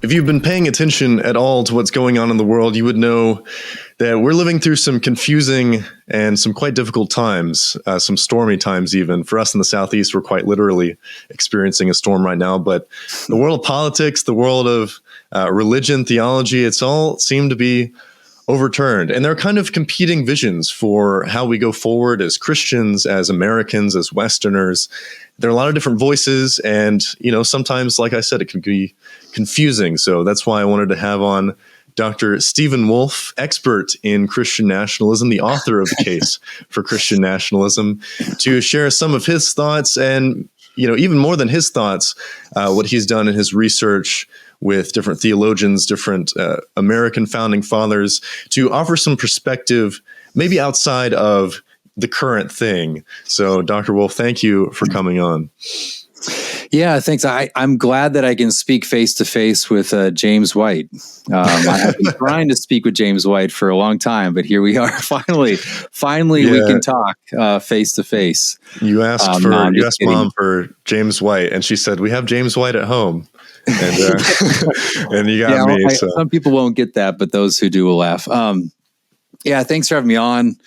If you've been paying attention at all to what's going on in the world, you would know that we're living through some confusing and some quite difficult times, some stormy times even. For us in the Southeast, we're quite literally experiencing a storm right now. But the world of politics, the world of religion, theology, it's all seemed to be overturned. And there are kind of competing visions for how we go forward as Christians, as Americans, as Westerners. There are a lot of different voices. And, sometimes, like I said, it can be confusing. So that's why I wanted to have on Dr. Stephen Wolfe, expert in Christian nationalism, the author of The Case for Christian Nationalism, to share some of his thoughts and, even more than his thoughts, what he's done in his research with different theologians, different American founding fathers, to offer some perspective, maybe outside of the current thing. So, Dr. Wolfe, thank you for coming on. Yeah, thanks. I'm glad that I can speak face to face with James White. I've been trying to speak with James White for a long time, but here we are. Finally, we can talk face to face. You asked Mom for James White, and she said, "We have James White at home." And, and you got me. So. Some people won't get that, but those who do will laugh. Thanks for having me on.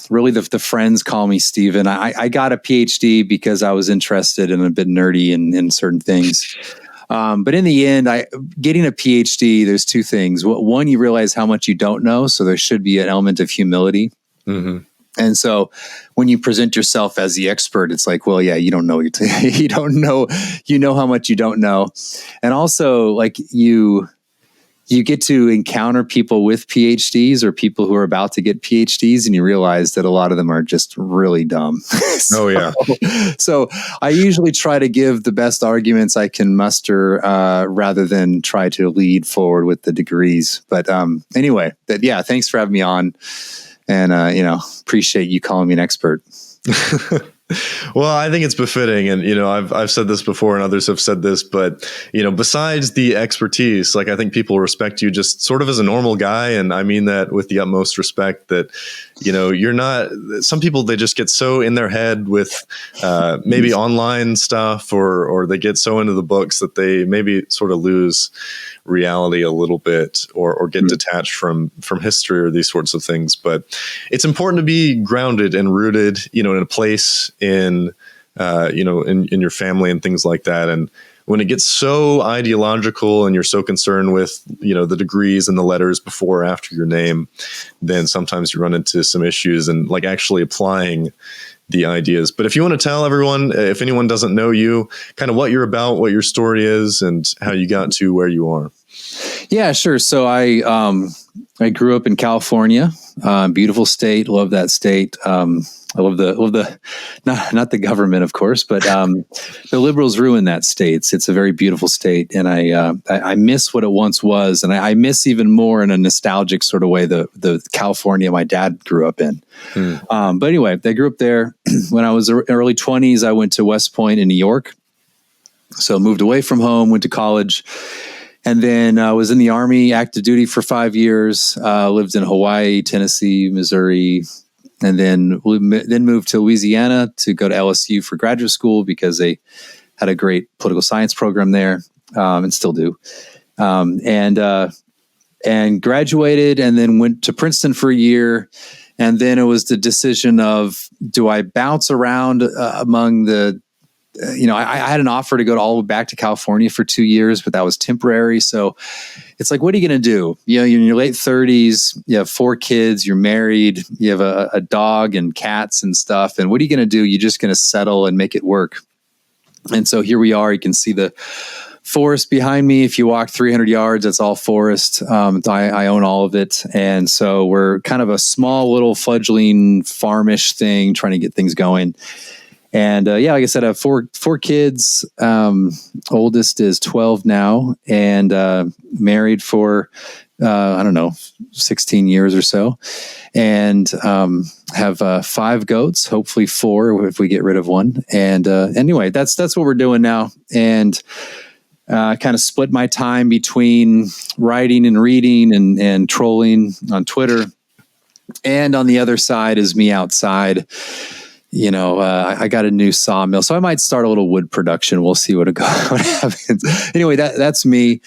Really, the friends call me Stephen. I got a PhD because I was interested and a bit nerdy in certain things. But in the end, getting a PhD, there's two things. One, you realize how much you don't know. So there should be an element of humility. Mm-hmm. And so when you present yourself as the expert, it's like, well, yeah, you don't know. You don't know. You know how much you don't know. And also, like, you get to encounter people with PhDs or people who are about to get PhDs, and you realize that a lot of them are just really dumb. So I usually try to give the best arguments I can muster rather than try to lead forward with the degrees. But anyway, thanks for having me on. And, appreciate you calling me an expert. Well, I think it's befitting. And, I've said this before and others have said this, but, besides the expertise, like, I think people respect you just sort of as a normal guy. And I mean that with the utmost respect that, you're not, some people, they just get so in their head with maybe online stuff or they get so into the books that they maybe sort of lose reality a little bit or get detached from history or these sorts of things. But it's important to be grounded and rooted, in a place in your family and things like that. And when it gets so ideological and you're so concerned with, the degrees and the letters before or after your name, then sometimes you run into some issues and like actually applying the ideas. But if you want to tell everyone, if anyone doesn't know you, kind of what you're about, what your story is, and how you got to where you are. Yeah, sure. So I grew up in California, beautiful state. Love that state. I love the not the government, of course, but the liberals ruined that state. It's a very beautiful state, and I miss what it once was, and I miss even more in a nostalgic sort of way the California my dad grew up in. But anyway, I grew up there. When I was early 20s, I went to West Point in New York. So moved away from home, went to college. And then I was in the Army, active duty for 5 years, lived in Hawaii, Tennessee, Missouri, and then moved to Louisiana to go to LSU for graduate school because they had a great political science program there, and still do. And graduated and then went to Princeton for a year. And then it was the decision of, do I bounce around among the I had an offer to go all the way back to California for 2 years, but that was temporary. So it's like, what are you going to do? You're in your late 30s, you have 4 kids, you're married, you have a dog and cats and stuff. And what are you going to do? You're just going to settle and make it work. And so here we are. You can see the forest behind me. If you walk 300 yards, that's all forest. I own all of it. And so we're kind of a small little fledgling farmish thing, trying to get things going. And like I said, I have four kids. Oldest is 12 now, and married for 16 years or so, and have 5 goats. Hopefully 4 if we get rid of one. And anyway, that's what we're doing now. And kind of split my time between writing and reading and trolling on Twitter. And on the other side is me outside I got a new sawmill, so I might start a little wood production. We'll see what happens. Anyway, that's me.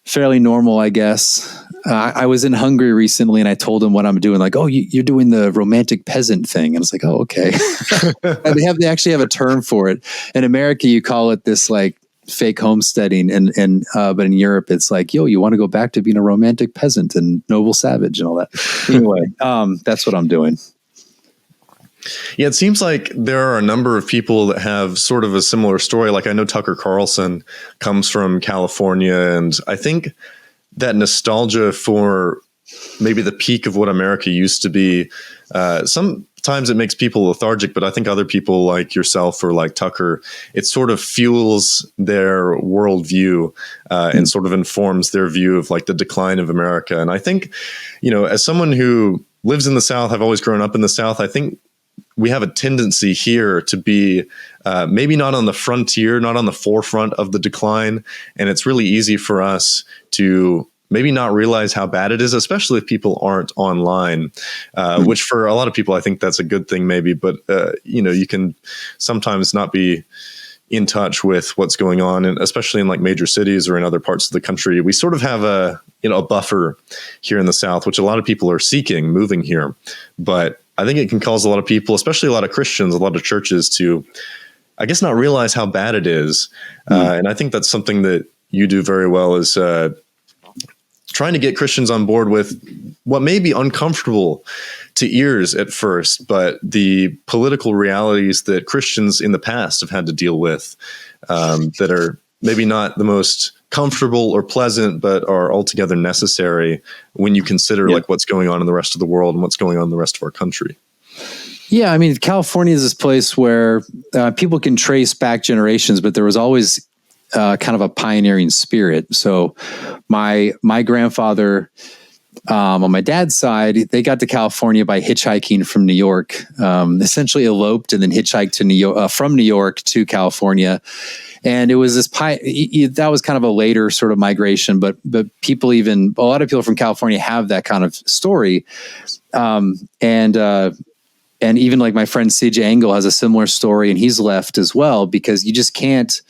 Fairly normal, I guess. I was in Hungary recently, and I told him what I'm doing. Like, oh, you're doing the romantic peasant thing. And I was like, oh, okay. They actually have a term for it. In America, you call it this like fake homesteading, but in Europe, it's like, yo, you want to go back to being a romantic peasant and noble savage and all that. Anyway, that's what I'm doing. Yeah, it seems like there are a number of people that have sort of a similar story. Like I know Tucker Carlson comes from California, and I think that nostalgia for maybe the peak of what America used to be, sometimes it makes people lethargic, but I think other people like yourself or like Tucker, it sort of fuels their worldview and sort of informs their view of like the decline of America. And I think, as someone who lives in the South, I've always grown up in the South, I think we have a tendency here to be maybe not on the frontier, not on the forefront of the decline. And it's really easy for us to maybe not realize how bad it is, especially if people aren't online, which for a lot of people, I think that's a good thing maybe. But, you can sometimes not be in touch with what's going on, and especially in like major cities or in other parts of the country. We sort of have a buffer here in the South, which a lot of people are seeking moving here. But I think it can cause a lot of people, especially a lot of Christians, a lot of churches to, I guess, not realize how bad it is. And I think that's something that you do very well, is trying to get Christians on board with what may be uncomfortable to ears at first, but the political realities that Christians in the past have had to deal with that are maybe not the most comfortable or pleasant, but are altogether necessary when you consider like what's going on in the rest of the world and what's going on in the rest of our country. Yeah, I mean, California is this place where people can trace back generations, but there was always kind of a pioneering spirit. So my grandfather, on my dad's side, they got to California by hitchhiking from New York, essentially eloped and then hitchhiked to New York, from New York to California. And it was this that was kind of a later sort of migration, but people, even a lot of people from California have that kind of story. And even like my friend CJ Engel has a similar story, and he's left as well, because you just can't,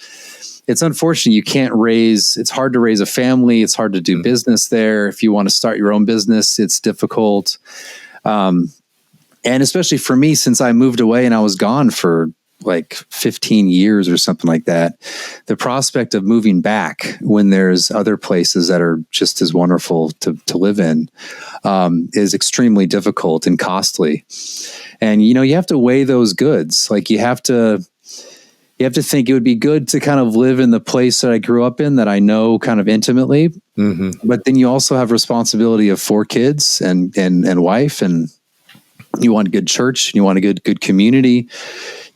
it's unfortunate. You can't it's hard to raise a family. It's hard to do business there. If you want to start your own business, it's difficult. And especially for me, since I moved away and I was gone for like 15 years or something like that, the prospect of moving back when there's other places that are just as wonderful to live in is extremely difficult and costly. And, you have to weigh those goods. Like you have to think it would be good to kind of live in the place that I grew up in, that I know kind of intimately. Mm-hmm. But then you also have responsibility of 4 kids and wife, and you want a good church, and you want a good community.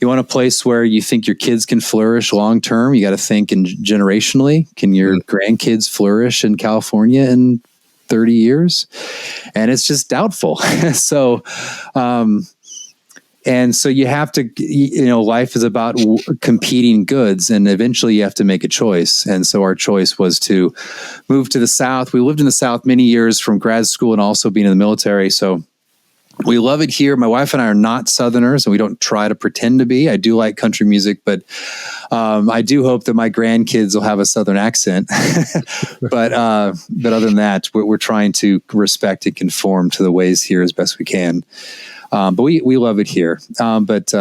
You want a place where you think your kids can flourish long term. You got to think generationally. Can your grandkids flourish in California in 30 years? And it's just doubtful. So, and so you have to, life is about competing goods, and eventually you have to make a choice. And so our choice was to move to the South. We lived in the South many years from grad school and also being in the military. So we love it here. My wife and I are not Southerners, and we don't try to pretend to be. I do like country music, but I do hope that my grandkids will have a Southern accent. But other than that, we're trying to respect and conform to the ways here as best we can. But we love it here. But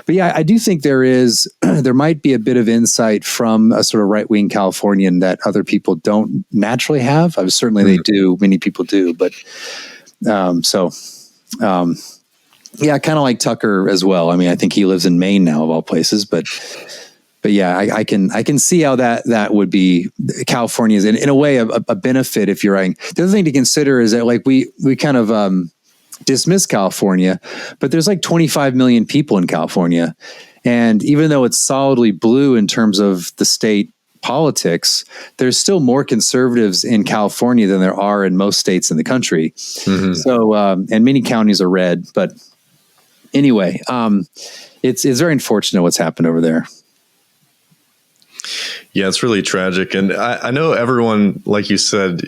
yeah, I do think there might be a bit of insight from a sort of right-wing Californian that other people don't naturally have. Certainly they do. Many people do. But yeah, kind of like Tucker as well. I mean, I think he lives in Maine now, of all places, but yeah, I can see how that would be. California is in a way a benefit if you're right. The other thing to consider is that like we kind of dismiss California, but there's like 25 million people in California, and even though it's solidly blue in terms of the state politics, there's still more conservatives in California than there are in most states in the country. Mm-hmm. So, and many counties are red, but anyway, it's very unfortunate what's happened over there. Yeah, it's really tragic. And I know everyone, like you said,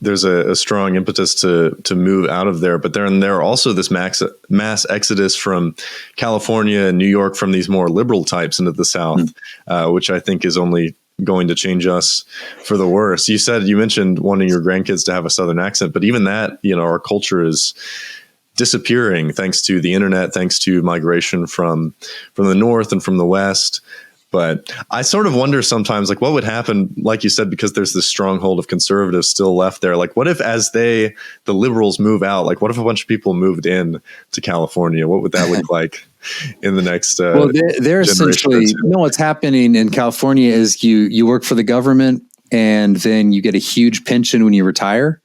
there's a strong impetus to move out of there. But there are also this mass exodus from California and New York from these more liberal types into the South, which I think is only going to change us for the worse. You mentioned wanting your grandkids to have a Southern accent, but even that, our culture is disappearing thanks to the internet, thanks to migration from the North and from the West. But I sort of wonder sometimes, like, what would happen, like you said, because there's this stronghold of conservatives still left there. Like, what if as the liberals move out, like, what if a bunch of people moved in to California? What would that look like in the next well, they're essentially, what's happening in California is you work for the government and then you get a huge pension when you retire.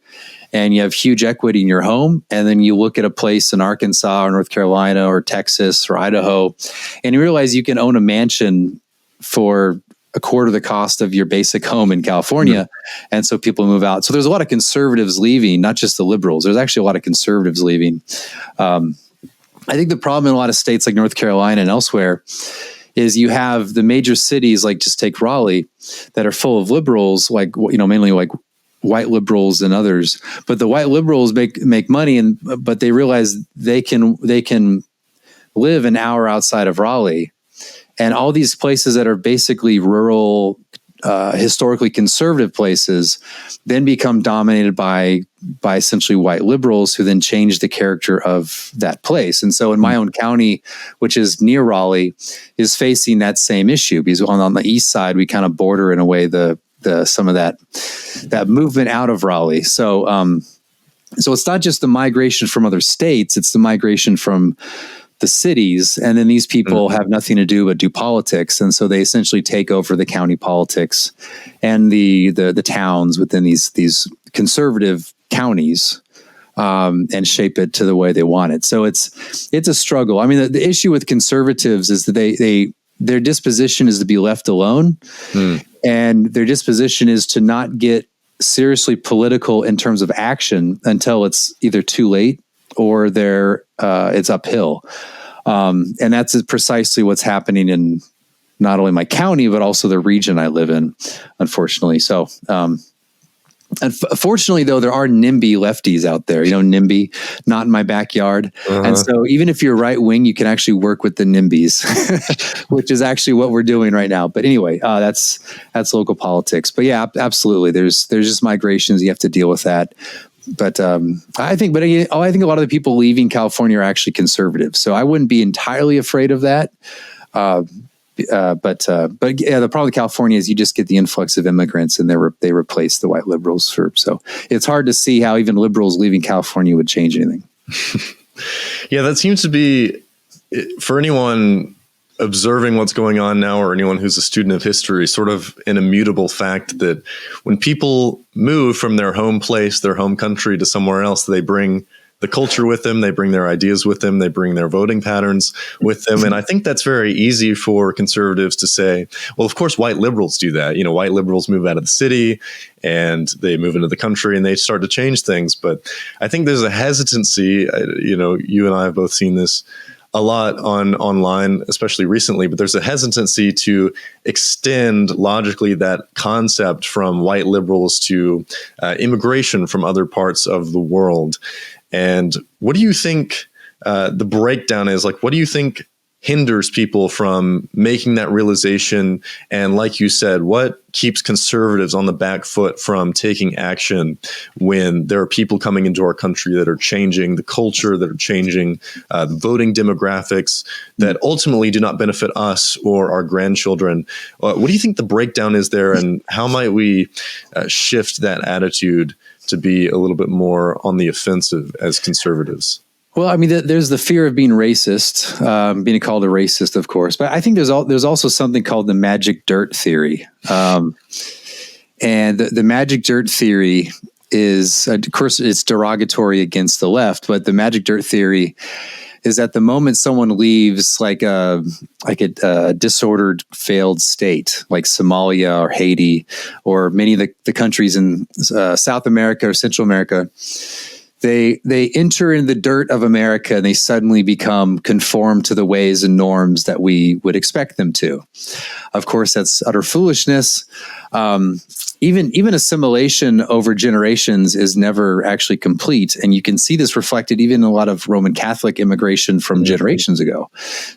And you have huge equity in your home. And then you look at a place in Arkansas or North Carolina or Texas or Idaho, and you realize you can own a mansion for a quarter of the cost of your basic home in California. Mm-hmm. And so people move out. So there's a lot of conservatives leaving, not just the liberals. There's actually a lot of conservatives leaving. I think the problem in a lot of states like North Carolina and elsewhere is you have the major cities, like just take Raleigh, that are full of liberals, like, mainly like white liberals and others. But the white liberals make money, but they realize they can live an hour outside of Raleigh. And all these places that are basically rural, historically conservative places then become dominated by essentially white liberals who then change the character of that place. And so in my own county, which is near Raleigh, is facing that same issue because on the east side, we kind of border in a way some of that movement out of Raleigh. So it's not just the migration from other states, it's the migration from the cities. And then these people have nothing to do but do politics. And so they essentially take over the county politics and the towns within these conservative counties and shape it to the way they want it. So it's a struggle. I mean, the issue with conservatives is that their disposition is to be left alone. And their disposition is to not get seriously political in terms of action until it's either too late or it's uphill. And that's precisely what's happening in not only my county, but also the region I live in, unfortunately. So, unfortunately, though, there are NIMBY lefties out there. NIMBY, not in my backyard. And so even if you're right wing, you can actually work with the NIMBYs, which is actually what we're doing right now. But anyway, that's local politics. But yeah, absolutely. There's just migrations. You have to deal with that. But I think a lot of the people leaving California are actually conservative. So I wouldn't be entirely afraid of that. But yeah, the problem with California is you just get the influx of immigrants and they replace the white liberals. So it's hard to see how even liberals leaving California would change anything. Yeah, that seems to be, for anyone observing what's going on now or anyone who's a student of history, sort of an immutable fact that when people move from their home place, their home country to somewhere else, they bring the culture with them, they bring their ideas with them, they bring their voting patterns with them. And I think that's very easy for conservatives to say, well, of course, white liberals do that. White liberals move out of the city and they move into the country and they start to change things. But I think there's a hesitancy, you and I have both seen this a lot online, especially recently, but there's a hesitancy to extend logically that concept from white liberals to immigration from other parts of the world. And what do you think the breakdown is? Like, what do you think hinders people from making that realization? And like you said, what keeps conservatives on the back foot from taking action when there are people coming into our country that are changing the culture, that are changing the voting demographics that ultimately do not benefit us or our grandchildren? What do you think the breakdown is there, and how might we shift that attitude to be a little bit more on the offensive as conservatives? Well, I mean, there's the fear of being racist, being called a racist, of course. But I think there's also something called the magic dirt theory. And the magic dirt theory is, of course, it's derogatory against the left. But the magic dirt theory is that the moment someone leaves like a disordered, failed state, like Somalia or Haiti, or many of the countries in South America or Central America, they enter in the dirt of America and they suddenly become conformed to the ways and norms that we would expect them to. Of course, that's utter foolishness. Even assimilation over generations is never actually complete. And you can see this reflected even in a lot of Roman Catholic immigration from generations ago.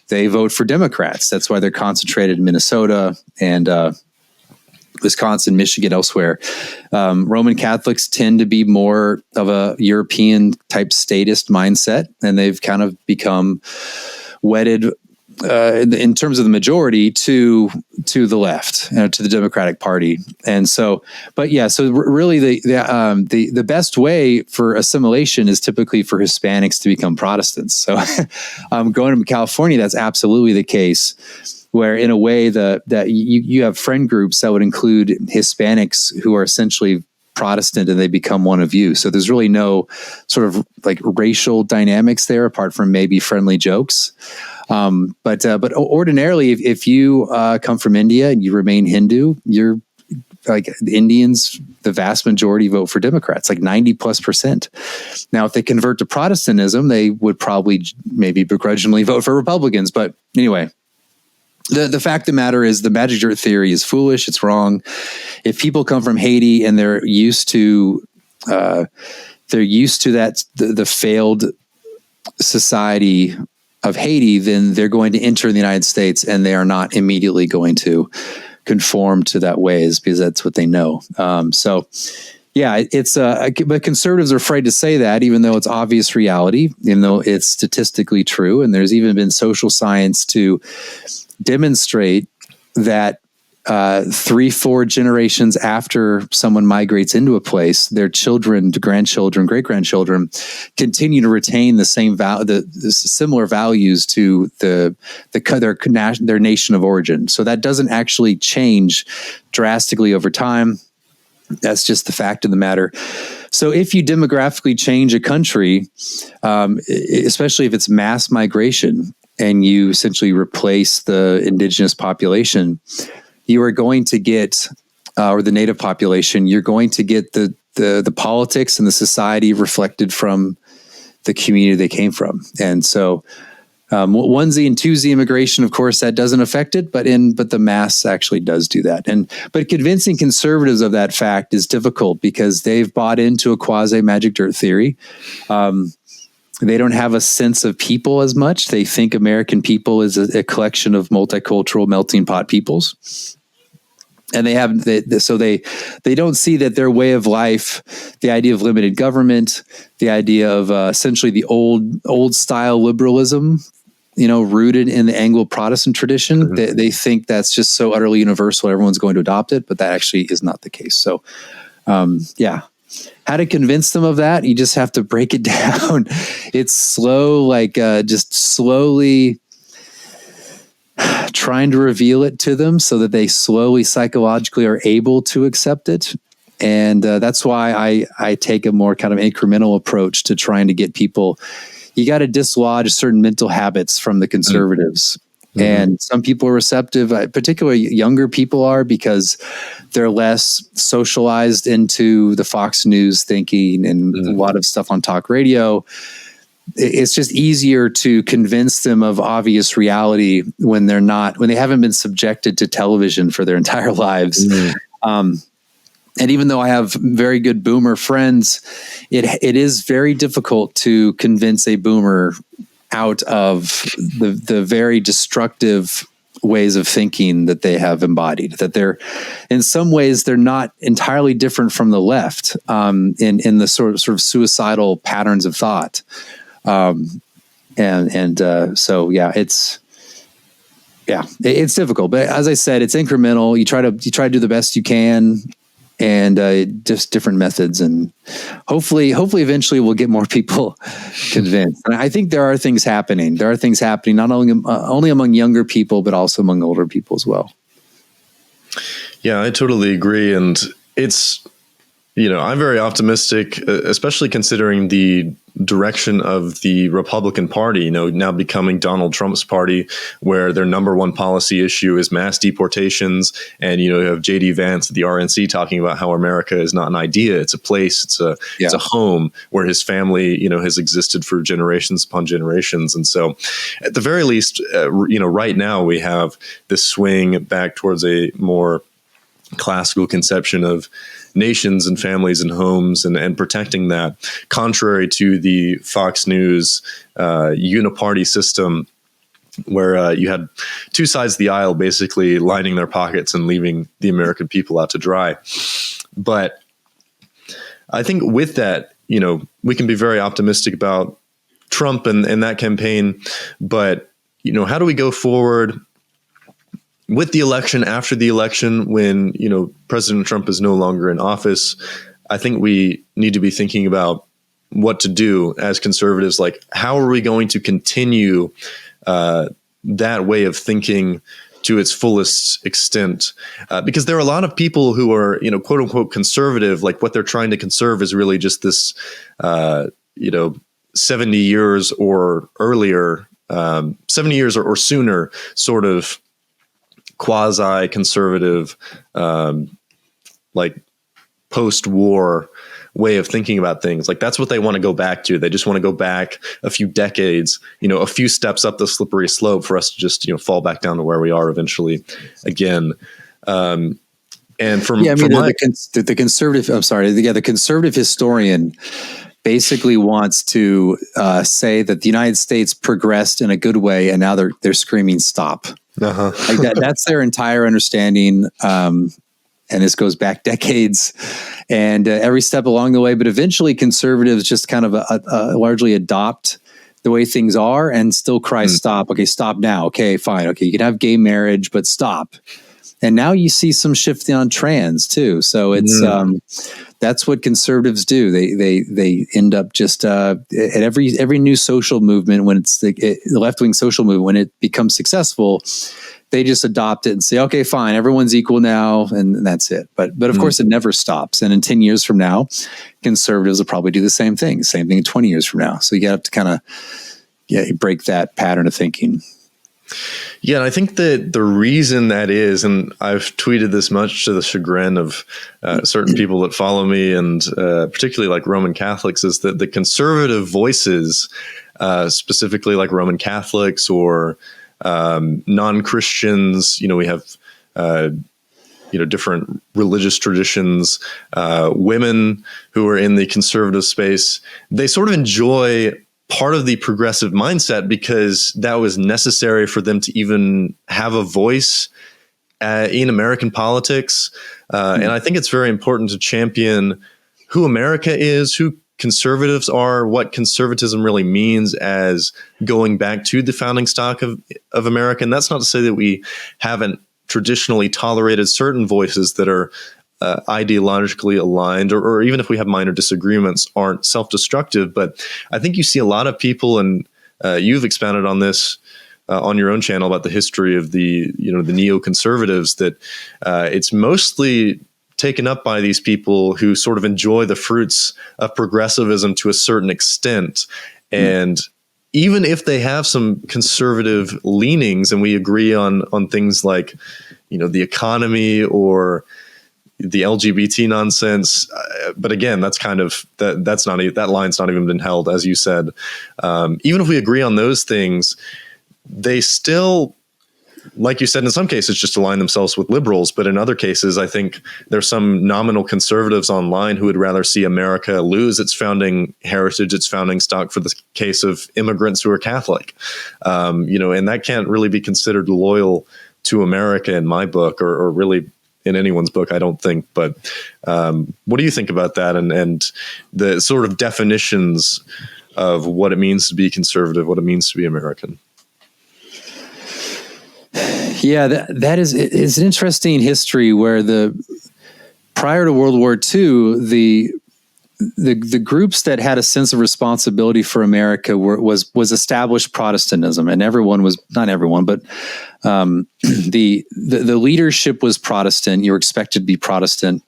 They vote for Democrats. That's why they're concentrated in Minnesota and Wisconsin, Michigan, elsewhere. Roman Catholics tend to be more of a European type statist mindset, and they've kind of become wedded in terms of the majority to the left, to the Democratic Party. And so, but yeah, so really the best way for assimilation is typically for Hispanics to become Protestants. So going to California, that's absolutely the case, where in a way that you have friend groups that would include Hispanics who are essentially Protestant and they become one of you. So there's really no sort of like racial dynamics there apart from maybe friendly jokes. But ordinarily, if you come from India and you remain Hindu, you're like the Indians, the vast majority vote for Democrats, like 90+%. Now, if they convert to Protestantism, they would probably maybe begrudgingly vote for Republicans. But anyway, the fact of the matter is the magic dirt theory is foolish. It's wrong. If people come from Haiti and they're used to that, the failed society of Haiti, then they're going to enter the United States and they are not immediately going to conform to that ways because that's what they know. So yeah, but conservatives are afraid to say that, even though it's obvious reality, even though it's statistically true. And there's even been social science to demonstrate that 3-4 generations after someone migrates into a place, their children, grandchildren, great-grandchildren continue to retain the same the similar values to their nation of origin. So that doesn't actually change drastically over time. That's just the fact of the matter. So if you demographically change a country, especially if it's mass migration, and you essentially replace the indigenous population, you are going to get, or the native population, you're going to get the politics and the society reflected from the community they came from. And so onesie and twosie immigration, of course, that doesn't affect it, but the mass actually does do that. But convincing conservatives of that fact is difficult because they've bought into a quasi magic dirt theory. They don't have a sense of people as much. They think American people is a collection of multicultural melting pot peoples. And they don't see that their way of life, the idea of limited government, the idea of essentially the old style liberalism, rooted in the Anglo-Protestant tradition, they think that's just so utterly universal, everyone's going to adopt it, but that actually is not the case. So, yeah. How to convince them of that? You just have to break it down. It's slow, just slowly trying to reveal it to them so that they slowly psychologically are able to accept it. And that's why I take a more kind of incremental approach to trying to get people. You got to dislodge certain mental habits from the conservatives. Mm-hmm. And some people are receptive, particularly younger people are, because they're less socialized into the Fox News thinking and a lot of stuff on talk radio. It's just easier to convince them of obvious reality when they haven't been subjected to television for their entire lives. And even though I have very good boomer friends, it is very difficult to convince a boomer out of the very destructive ways of thinking that they have embodied, that they're in some ways they're not entirely different from the left in the sort of suicidal patterns of thought. So it's difficult, but as I said, it's incremental. You try to do the best you can, and just different methods, and hopefully eventually we'll get more people convinced. And I think there are things happening. There are things happening not only among younger people, but also among older people as well. Yeah, I totally agree. And it's, I'm very optimistic, especially considering the direction of the Republican Party, now becoming Donald Trump's party, where their number one policy issue is mass deportations. And, you have J.D. Vance at the RNC talking about how America is not an idea. It's a place. It's a home where his family, has existed for generations upon generations. And so at the very least, right now we have this swing back towards a more classical conception of nations and families and homes and protecting that, contrary to the Fox News uniparty system, where you had two sides of the aisle basically lining their pockets and leaving the American people out to dry. But I think with that, we can be very optimistic about Trump and that campaign. But, how do we go forward with the election, after the election, when, President Trump is no longer in office? I think we need to be thinking about what to do as conservatives. Like, how are we going to continue that way of thinking to its fullest extent? Because there are a lot of people who are, quote unquote conservative. Like, what they're trying to conserve is really just this, 70 years or earlier, 70 years or sooner sort of quasi-conservative, like post-war way of thinking about things. Like, that's what they want to go back to. They just want to go back a few decades, a few steps up the slippery slope for us to just, fall back down to where we are eventually again. And the conservative, I'm sorry, the conservative historian basically wants to say that the United States progressed in a good way, and now they're screaming stop. Uh-huh. Like that's their entire understanding. And this goes back decades and every step along the way. But eventually conservatives just kind of largely adopt the way things are and still cry stop. Okay, stop now. Okay, fine. Okay, you can have gay marriage, but stop. And now you see some shifting on trans too. So it's that's what conservatives do. They end up just at every new social movement, when it's the left-wing social movement, when it becomes successful, they just adopt it and say, okay, fine, everyone's equal now, and that's it. But of course, it never stops. And in 10 years from now, conservatives will probably do the same thing in 20 years from now. So you have to kind of break that pattern of thinking. Yeah, and I think that the reason that is, and I've tweeted this much to the chagrin of certain people that follow me, and particularly like Roman Catholics, is that the conservative voices, specifically like Roman Catholics or non-Christians, we have different religious traditions, women who are in the conservative space, they sort of enjoy part of the progressive mindset because that was necessary for them to even have a voice in American politics. And I think it's very important to champion who America is, who conservatives are, what conservatism really means as going back to the founding stock of America. And that's not to say that we haven't traditionally tolerated certain voices that are ideologically aligned, or even if we have minor disagreements, aren't self-destructive. But I think you see a lot of people, and you've expounded on this on your own channel about the history of the neoconservatives, that it's mostly taken up by these people who sort of enjoy the fruits of progressivism to a certain extent. And even if they have some conservative leanings, and we agree on things like, the economy or the LGBT nonsense, but again, that's kind of that line's not even been held, as you said. Even if we agree on those things, they still, like you said, in some cases just align themselves with liberals, but in other cases, I think there's some nominal conservatives online who would rather see America lose its founding heritage, its founding stock, for the case of immigrants who are Catholic. And that can't really be considered loyal to America in my book, or really in anyone's book, I don't think. But what do you think about that, and the sort of definitions of what it means to be conservative, what it means to be American? Yeah, that is an interesting history where prior to World War II, the groups that had a sense of responsibility for America was established Protestantism, and not everyone, but the leadership was Protestant. You were expected to be Protestant,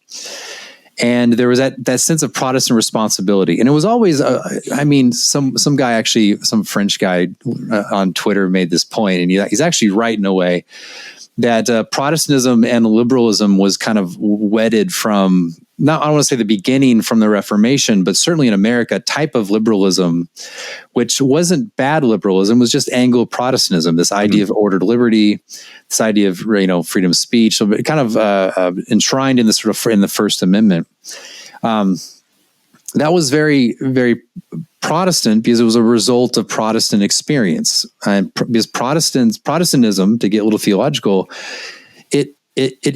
And there was that sense of Protestant responsibility. And it was always, some guy actually, some French guy on Twitter made this point, and he's actually right in a way, that Protestantism and liberalism was kind of wedded from, not, I don't want to say the beginning from the Reformation, but certainly in America, a type of liberalism, which wasn't bad liberalism, was just Anglo-Protestantism, this idea of ordered liberty, this idea of, freedom of speech, so it kind of enshrined in in the First Amendment. That was very, very Protestant because it was a result of Protestant experience. And because Protestantism, to get a little theological, it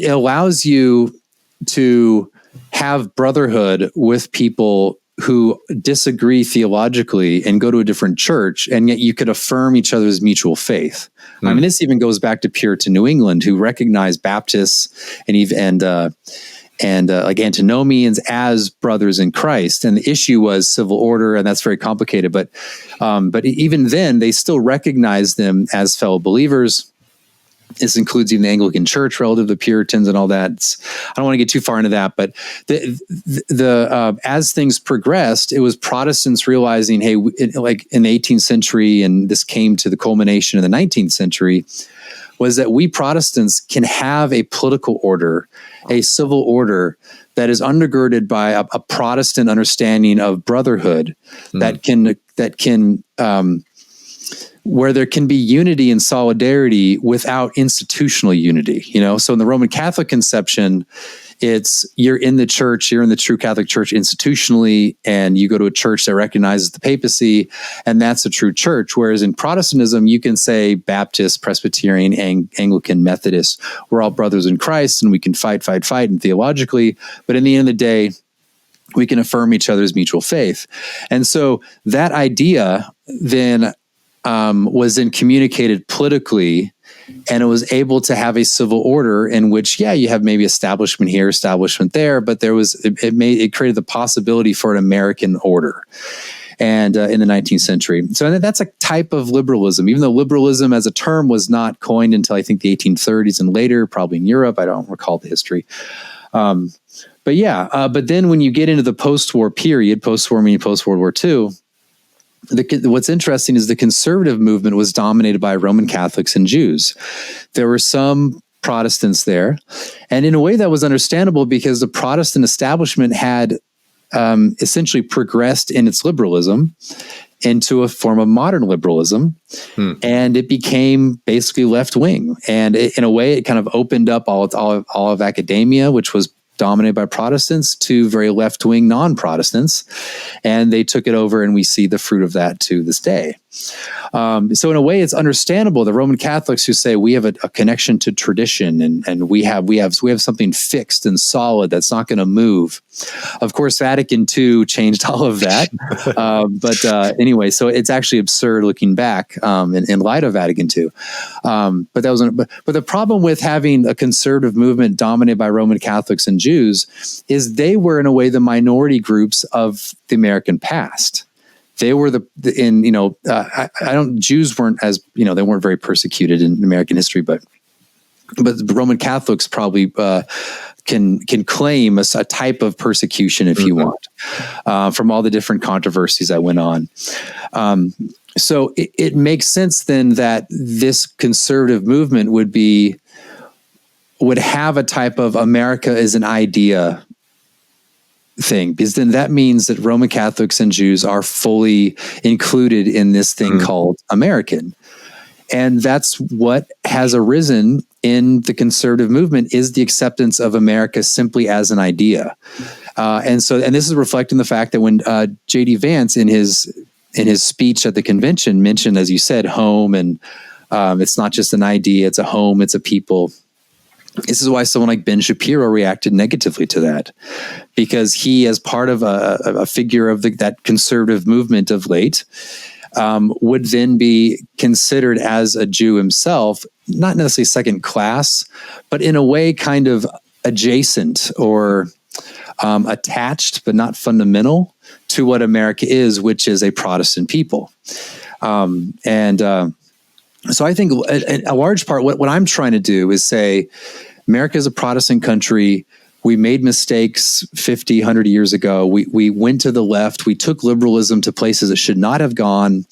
allows you to have brotherhood with people who disagree theologically and go to a different church, and yet you could affirm each other's mutual faith. I mean, this even goes back to Puritan New England, who recognized Baptists and like antinomians as brothers in Christ. And the issue was civil order, and that's very complicated. But even then, they still recognized them as fellow believers. This includes even the Anglican Church relative to Puritans and all that. I don't want to get too far into that, but as things progressed, it was Protestants realizing, hey, like in the 18th century, and this came to the culmination in the 19th century, was that we Protestants can have a political order, a civil order that is undergirded by a Protestant understanding of brotherhood that can where there can be unity and solidarity without institutional unity. So in the Roman Catholic conception, it's you're in the church, you're in the true Catholic Church institutionally, and you go to a church that recognizes the papacy, and that's a true church. Whereas in Protestantism, you can say Baptist, Presbyterian, Anglican, Methodist, we're all brothers in Christ, and we can fight, and theologically, but in the end of the day, we can affirm each other's mutual faith. And so that idea then was then communicated politically, and it was able to have a civil order in which, you have maybe establishment here, establishment there, but it created the possibility for an American order. And in the 19th century. So that's a type of liberalism, even though liberalism as a term was not coined until I think the 1830s and later, probably in Europe. I don't recall the history. But then when you get into the post-war period, post-war meaning post-World War II, what's interesting is the conservative movement was dominated by Roman Catholics and Jews. There were some Protestants there, and in a way that was understandable because the Protestant establishment had essentially progressed in its liberalism into a form of modern liberalism, and it became basically left-wing. And in a way, it kind of opened up all of academia, which was dominated by Protestants, to very left-wing non-Protestants, and they took it over, and we see the fruit of that to this day. So in a way, it's understandable. The Roman Catholics who say we have a connection to tradition, and we have something fixed and solid that's not going to move. Of course, Vatican II changed all of that. Anyway, so it's actually absurd looking back in light of Vatican II. But the problem with having a conservative movement dominated by Roman Catholics and Jews is they were in a way the minority groups of the American past. They were Jews weren't as, they weren't very persecuted in American history, but the Roman Catholics probably can claim a type of persecution if you want, from all the different controversies that went on. So it makes sense then that this conservative movement would have a type of America as an idea thing, because then that means that Roman Catholics and Jews are fully included in this thing called American. And that's what has arisen in the conservative movement, is the acceptance of America simply as an idea. And this is reflecting the fact that when J.D. Vance in his speech at the convention mentioned, as you said, home, and it's not just an idea, it's a home, it's a people. This is why someone like Ben Shapiro reacted negatively to that, because he, as part of a figure of that conservative movement of late, would then be considered as a Jew himself, not necessarily second class, but in a way kind of adjacent or attached, but not fundamental to what America is, which is a Protestant people. So I think a large part, what I'm trying to do is say, America is a Protestant country. We made mistakes 50, 100 years ago. We went to the left. We took liberalism to places it should not have gone.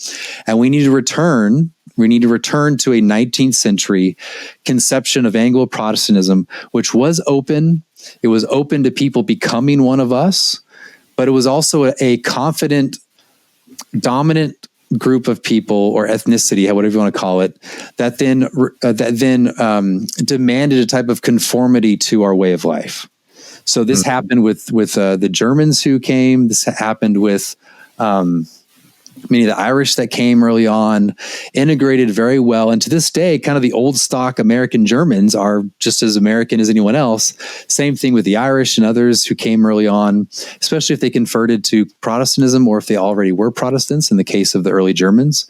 And we need to return. We need to return to a 19th century conception of Anglo-Protestantism, which was open. It was open to people becoming one of us, but it was also a confident, dominant group of people or ethnicity, whatever you want to call it, that then demanded a type of conformity to our way of life. So this happened with the Germans who came. This happened with many of the Irish that came early on, integrated very well. And to this day, kind of the old stock American Germans are just as American as anyone else. Same thing with the Irish and others who came early on, especially if they converted to Protestantism or if they already were Protestants in the case of the early Germans.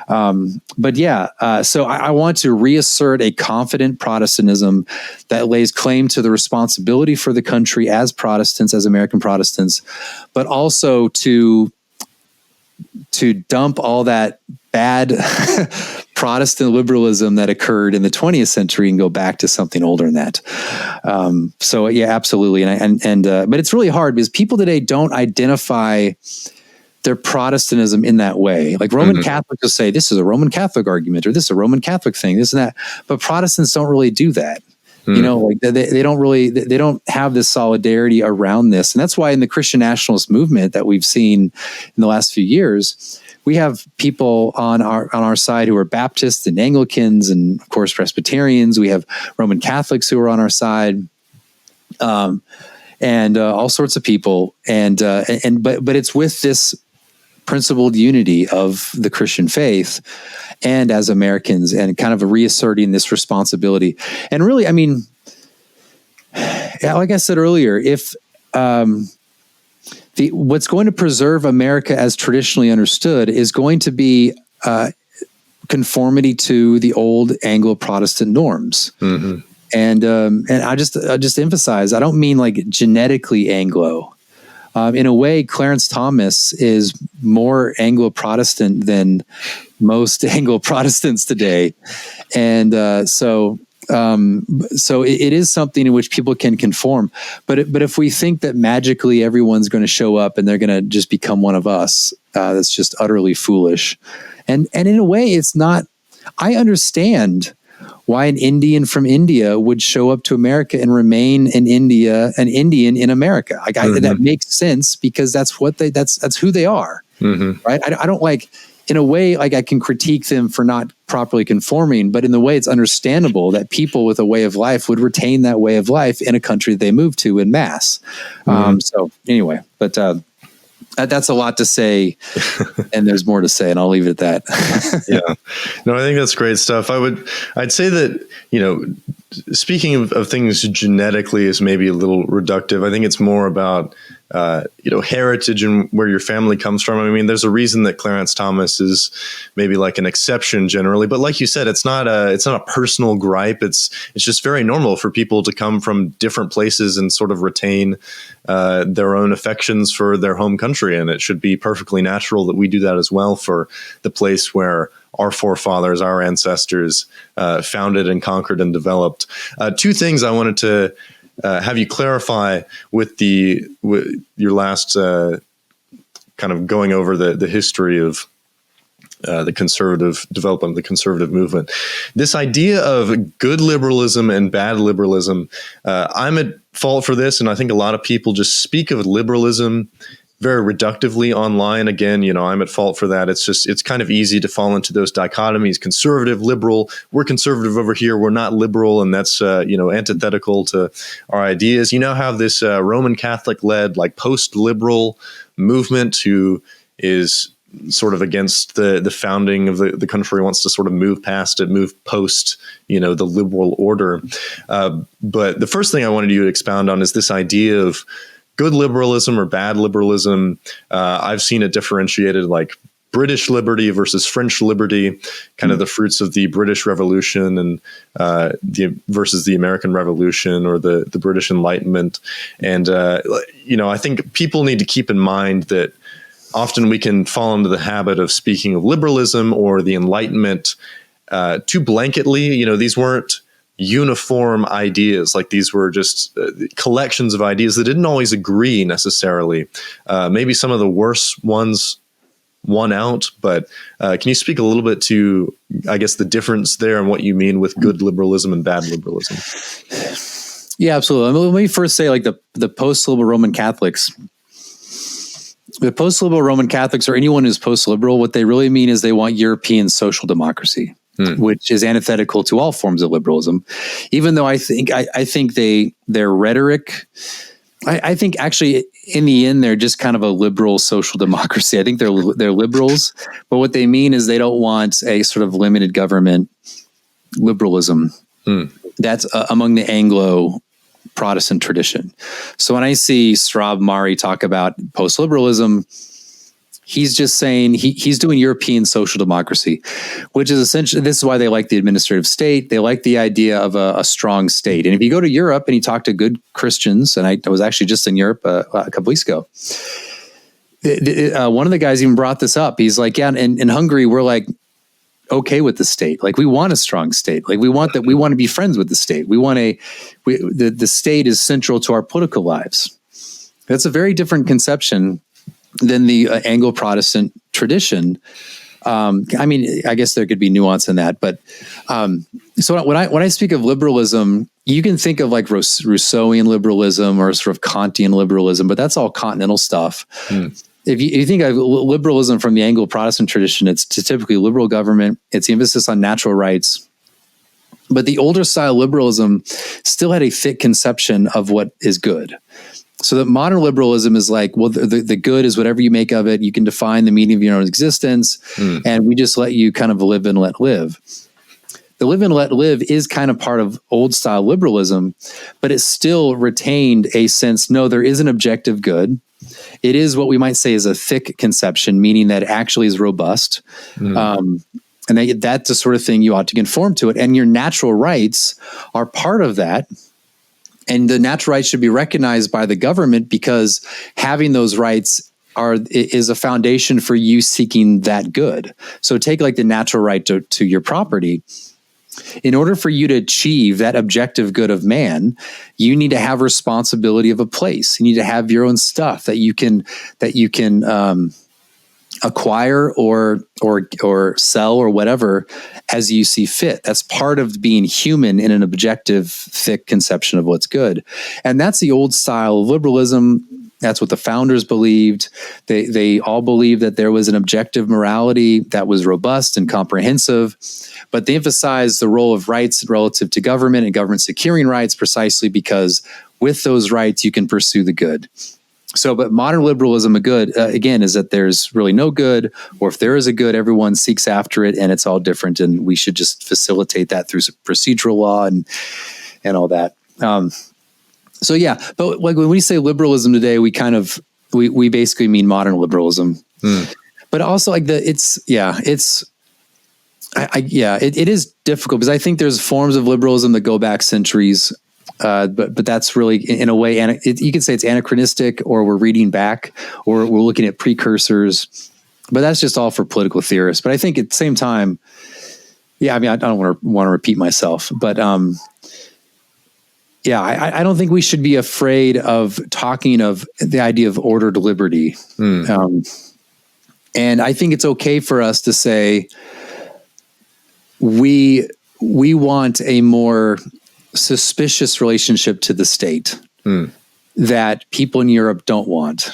So I want to reassert a confident Protestantism that lays claim to the responsibility for the country as Protestants, as American Protestants, but also to dump all that bad Protestant liberalism that occurred in the 20th century and go back to something older than that. Absolutely. But it's really hard because people today don't identify their Protestantism in that way. Like Roman Catholics will say, this is a Roman Catholic argument, or this is a Roman Catholic thing, this and that. But Protestants don't really do that. You know, like they don't have this solidarity around this. And that's why in the Christian nationalist movement that we've seen in the last few years, we have people on our side who are Baptists and Anglicans and of course Presbyterians. We have Roman Catholics who are on our side, and all sorts of people. But it's with this principled unity of the Christian faith and as Americans, and kind of reasserting this responsibility. And really, I mean, like I said earlier, if what's going to preserve America as traditionally understood is going to be conformity to the old Anglo-Protestant norms. And I just emphasize, I don't mean like genetically Anglo. In a way, Clarence Thomas is more Anglo-Protestant than most Anglo-Protestants today. And so it is something in which people can conform. But if we think that magically everyone's going to show up and they're going to just become one of us, that's just utterly foolish. And in a way, it's not. I understand why an Indian from India would show up to America and remain an Indian in America. That makes sense because that's who they are, right? I don't like, in a way, like I can critique them for not properly conforming, but in the way it's understandable that people with a way of life would retain that way of life in a country they move to in mass. So anyway, but that's a lot to say, and there's more to say, and I'll leave it at that. Yeah, no, I think that's great stuff. I'd say that, you know, speaking of things genetically is maybe a little reductive. I think it's more about, heritage and where your family comes from. I mean, there's a reason that Clarence Thomas is maybe like an exception generally, but like you said, it's not a personal gripe. It's just very normal for people to come from different places and sort of retain their own affections for their home country. And it should be perfectly natural that we do that as well for the place where our forefathers, our ancestors founded and conquered and developed. Two things I wanted to have you clarify with your last kind of going over the history of the conservative development, the conservative movement. This idea of good liberalism and bad liberalism, I'm at fault for this, and I think a lot of people just speak of liberalism very reductively online. Again, I'm at fault for that. It's kind of easy to fall into those dichotomies: conservative, liberal. We're conservative over here. We're not liberal, and that's antithetical to our ideas. You now have this Roman Catholic led like post-liberal movement who is sort of against the founding of the country, wants to sort of move past it, move post, the liberal order. But the first thing I wanted you to expound on is this idea of good liberalism or bad liberalism. I've seen it differentiated like British liberty versus French liberty, kind of the fruits of the British Revolution and versus the American Revolution or the British Enlightenment. And, I think people need to keep in mind that often we can fall into the habit of speaking of liberalism or the Enlightenment too blanketly. These weren't uniform ideas, like these were just collections of ideas that didn't always agree necessarily. Maybe some of the worst ones won out, but can you speak a little bit to, I guess, the difference there and what you mean with good liberalism and bad liberalism? Yeah, absolutely. Let me first say, like the post-liberal Roman Catholics. The post-liberal Roman Catholics, or anyone who's post-liberal, what they really mean is they want European social democracy, which is antithetical to all forms of liberalism. Even though I think their rhetoric, I think actually in the end they're just kind of a liberal social democracy. I think they're liberals, but what they mean is they don't want a sort of limited government liberalism. That's among the Anglo Protestant tradition. So when I see Srab Mari talk about post-liberalism, he's just saying he's doing European social democracy, which is essentially, this is why they like the administrative state. They like the idea of a strong state. And if you go to Europe and you talk to good Christians, and I was actually just in Europe a couple weeks ago, one of the guys even brought this up. He's like, yeah, in Hungary, we're like, okay with the state. Like, we want a strong state. Like, we want to be friends with the state. The state is central to our political lives. That's a very different conception than the Anglo-Protestant tradition. I mean, I guess there could be nuance in that, but so when I speak of liberalism, you can think of like Rousseauian liberalism or sort of Kantian liberalism, but that's all continental stuff. If you think of liberalism from the Anglo-Protestant tradition, it's typically liberal government. It's the emphasis on natural rights. But the older style liberalism still had a thick conception of what is good. So that modern liberalism is like, well, the good is whatever you make of it. You can define the meaning of your own existence, and we just let you kind of live and let live. The live and let live is kind of part of old style liberalism, but it still retained a sense, no, there is an objective good. It is what we might say is a thick conception, meaning that it actually is robust. And that's the sort of thing you ought to conform to it. And your natural rights are part of that. And the natural rights should be recognized by the government, because having those rights is a foundation for you seeking that good. So take like the natural right to your property. In order for you to achieve that objective good of man, you need to have responsibility of a place. You need to have your own stuff that you can acquire or sell or whatever as you see fit. That's part of being human in an objective, thick conception of what's good. And that's the old style of liberalism. That's what the founders believed. They all believed that there was an objective morality that was robust and comprehensive, but they emphasized the role of rights relative to government and government securing rights precisely because with those rights, you can pursue the good. So, but modern liberalism, again, is that there's really no good, or if there is a good, everyone seeks after it, and it's all different, and we should just facilitate that through procedural law and all that. So yeah, but like when we say liberalism today, we basically mean modern liberalism. But also like it is difficult because I think there's forms of liberalism that go back centuries. But that's really in a way, you could say it's anachronistic, or we're reading back, or we're looking at precursors. But that's just all for political theorists. But I think at the same time, yeah, I mean, I don't want to repeat myself, but I don't think we should be afraid of talking of the idea of ordered liberty. And I think it's okay for us to say we want a more suspicious relationship to the state that people in Europe don't want.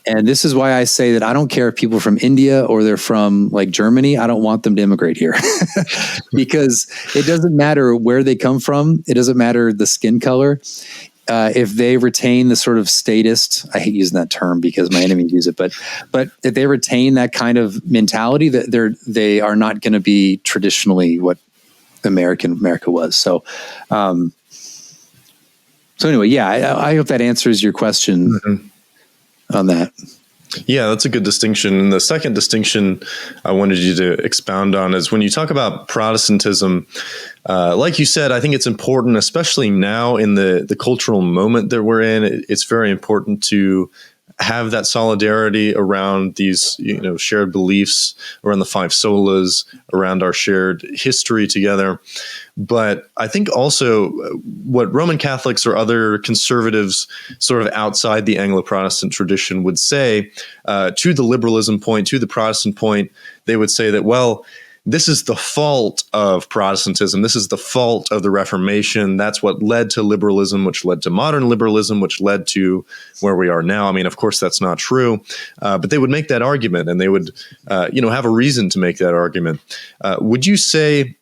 And this is why I say that I don't care if people are from India or they're from like Germany. I don't want them to immigrate here because it doesn't matter where they come from. It doesn't matter the skin color. If they retain the sort of statist, I hate using that term because my enemies use it, but if they retain that kind of mentality, that they are not going to be traditionally what America was. So anyway, yeah, I hope that answers your question on that. Yeah, that's a good distinction. And the second distinction I wanted you to expound on is when you talk about Protestantism, like you said, I think it's important, especially now in the cultural moment that we're in, it's very important to have that solidarity around these, shared beliefs, around the five solas, around our shared history together. But I think also what Roman Catholics or other conservatives sort of outside the Anglo-Protestant tradition would say to the liberalism point, to the Protestant point, they would say that, well, this is the fault of Protestantism. This is the fault of the Reformation. That's what led to liberalism, which led to modern liberalism, which led to where we are now. I mean, of course, that's not true, but they would make that argument, and they would, have a reason to make that argument. Would you say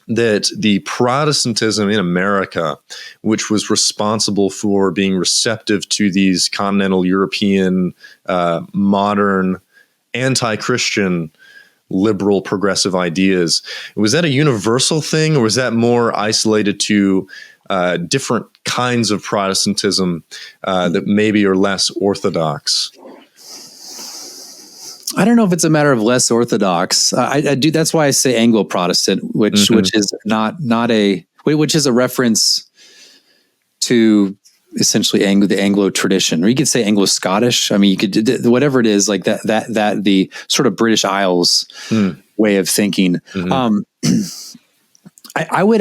that the Protestantism in America, which was responsible for being receptive to these continental European, modern, anti-Christian, liberal progressive ideas, was that a universal thing, or was that more isolated to different kinds of Protestantism that maybe are less orthodox? I don't know if it's a matter of less orthodox. I do. That's why I say Anglo-Protestant, which is which is a reference to essentially the Anglo tradition, or you could say Anglo-Scottish. I mean, you could, whatever it is, like that the sort of British Isles way of thinking. I would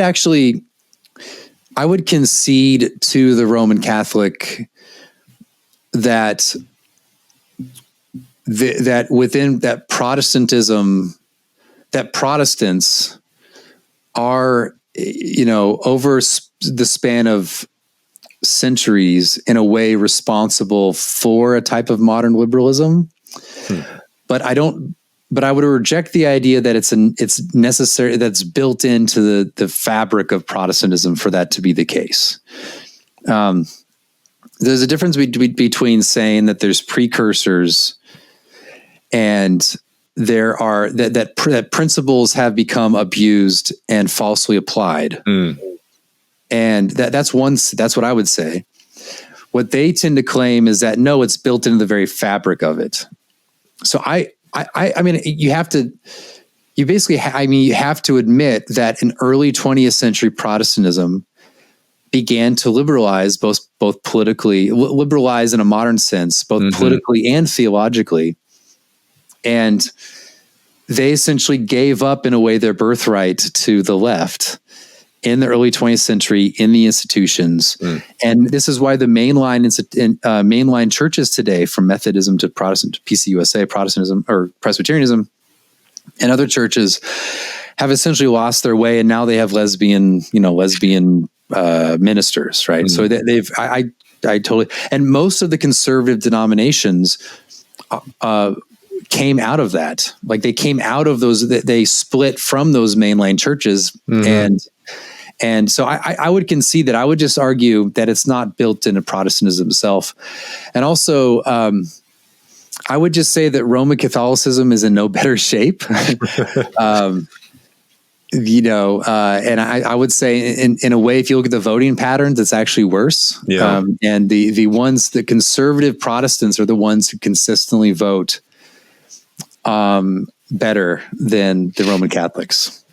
concede to the Roman Catholic that that within that Protestantism, that Protestants are, over the span of centuries in a way responsible for a type of modern liberalism. But I would reject the idea that it's necessary, that's built into the fabric of Protestantism for that to be the case. There's a difference between saying that there's precursors and there are that principles have become abused and falsely applied. And that's what I would say. What they tend to claim is that, no, it's built into the very fabric of it. So I mean, you have to admit that in early 20th century Protestantism began to liberalize both politically, liberalize in a modern sense, both politically and theologically. And they essentially gave up in a way their birthright to the left in the early 20th century in the institutions. And this is why the mainline churches today, from Methodism to Protestant, PCUSA, Protestantism or Presbyterianism, and other churches have essentially lost their way. And now they have lesbian ministers, right? So I totally, and most of the conservative denominations, came out of that. Like they came out of those, they split from those mainline churches. And so I would concede that. I would just argue that it's not built into Protestantism itself. And also, I would just say that Roman Catholicism is in no better shape. And I would say in a way, if you look at the voting patterns, it's actually worse. And the conservative Protestants are the ones who consistently vote better than the Roman Catholics.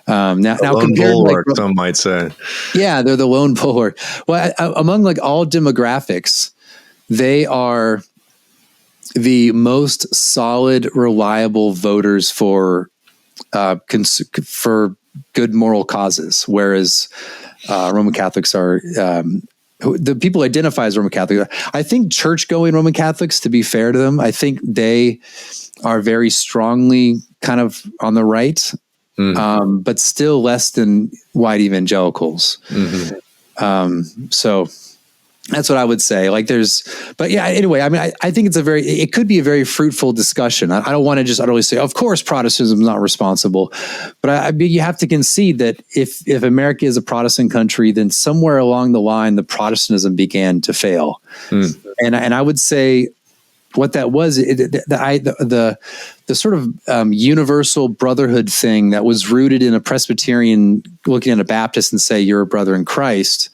Now lone bulwark, some might say. Yeah, they're the lone bulwark. Well, among all demographics, they are the most solid, reliable voters for good moral causes, whereas Roman Catholics are the people identify as Roman Catholic. I think church-going Roman Catholics, to be fair to them, I think they are very strongly kind of on the right, but still less than white evangelicals. So that's what I would say. But yeah, anyway, I mean, I think it could be a very fruitful discussion. I don't want to just utterly say, of course, Protestantism is not responsible, but you have to concede that if America is a Protestant country, then somewhere along the line, the Protestantism began to fail. And I would say what that was, the sort of universal brotherhood thing that was rooted in a Presbyterian looking at a Baptist and say, you're a brother in Christ,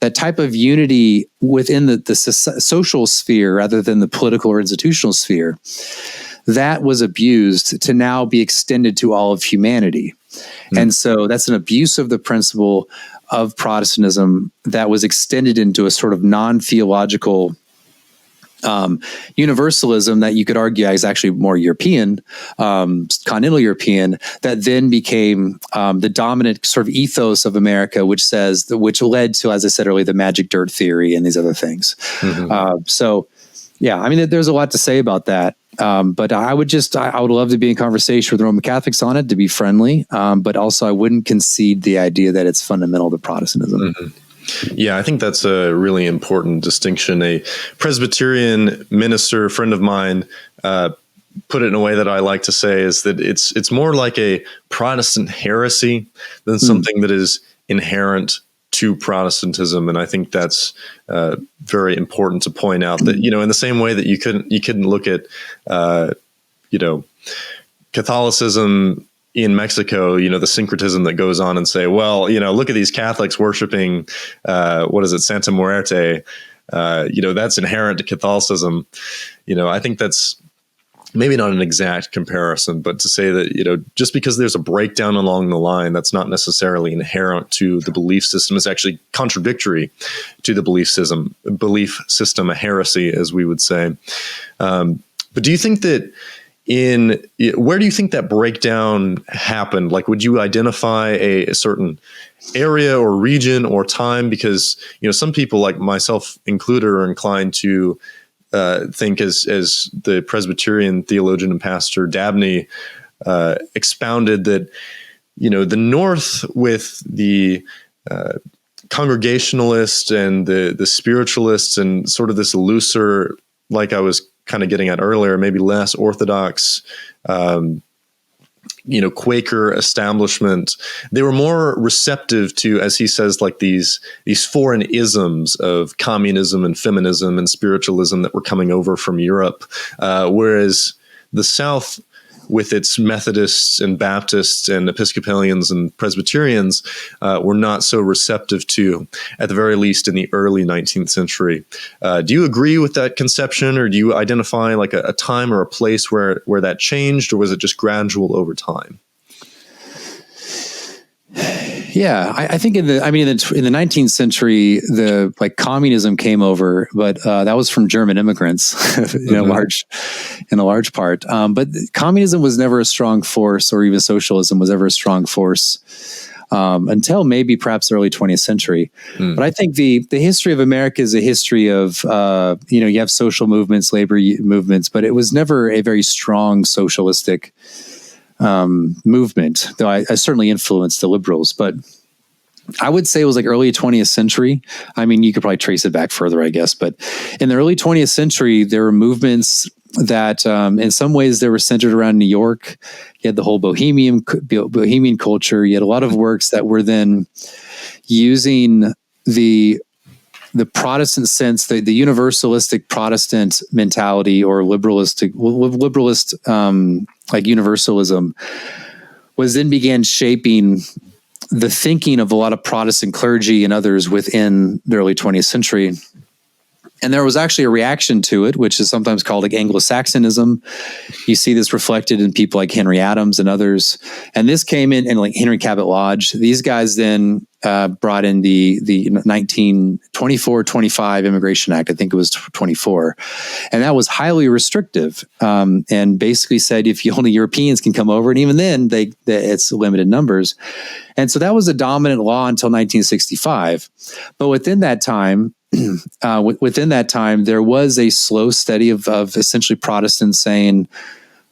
that type of unity within the social sphere rather than the political or institutional sphere, that was abused to now be extended to all of humanity. And so that's an abuse of the principle of Protestantism that was extended into a sort of non-theological universalism that you could argue is actually more European, continental European, that then became the dominant sort of ethos of America, which led to, as I said earlier, the magic dirt theory and these other things. So, yeah, I mean, there's a lot to say about that. But I would love to be in conversation with Roman Catholics on it, to be friendly. But also I wouldn't concede the idea that it's fundamental to Protestantism. Yeah, I think that's a really important distinction. A Presbyterian minister, friend of mine, put it in a way that I like to say is that it's more like a Protestant heresy than something that is inherent to Protestantism. And I think that's very important to point out that, in the same way that you couldn't look at, Catholicism in Mexico, the syncretism that goes on and say, well, look at these Catholics worshiping, Santa Muerte, that's inherent to Catholicism. I think that's maybe not an exact comparison, but to say that, just because there's a breakdown along the line, that's not necessarily inherent to the belief system. It's actually contradictory to the belief system, a heresy, as we would say. But do you think that where do you think that breakdown happened? Like, would you identify a certain area or region or time? Because, some people, like myself included, are inclined to think, as the Presbyterian theologian and pastor Dabney expounded, that, the North with the Congregationalists and the spiritualists and sort of this looser, like I was kind of getting at earlier, maybe less orthodox, Quaker establishment, they were more receptive to, as he says, like these foreign isms of communism and feminism and spiritualism that were coming over from Europe, whereas the South, with its Methodists and Baptists and Episcopalians and Presbyterians, were not so receptive to, at the very least in the early 19th century. Do you agree with that conception, or do you identify like a time or a place where that changed, or was it just gradual over time? Yeah, I think in the 19th century, the communism came over, but that was from German immigrants in a large part. But communism was never a strong force, or even socialism was ever a strong force until maybe perhaps the early 20th century. But I think the history of America is a history of you have social movements, labor movements, but it was never a very strong socialistic movement, though I certainly influenced the liberals. But I would say it was like early 20th century. I mean, you could probably trace it back further, I guess. But in the early 20th century, there were movements that in some ways they were centered around New York. You had the whole Bohemian culture. You had a lot of works that were then using the Protestant sense, the universalistic Protestant mentality, or liberalist like universalism, was then began shaping the thinking of a lot of Protestant clergy and others within the early 20th century. And there was actually a reaction to it, which is sometimes called like Anglo-Saxonism. You see this reflected in people like Henry Adams and others. And this came in, and like Henry Cabot Lodge. These guys then brought in the 1924-25 Immigration Act. I think it was 24. And that was highly restrictive, and basically said if only Europeans can come over, and even then it's limited numbers. And so that was a dominant law until 1965. But within that time, there was a slow study of essentially Protestants saying,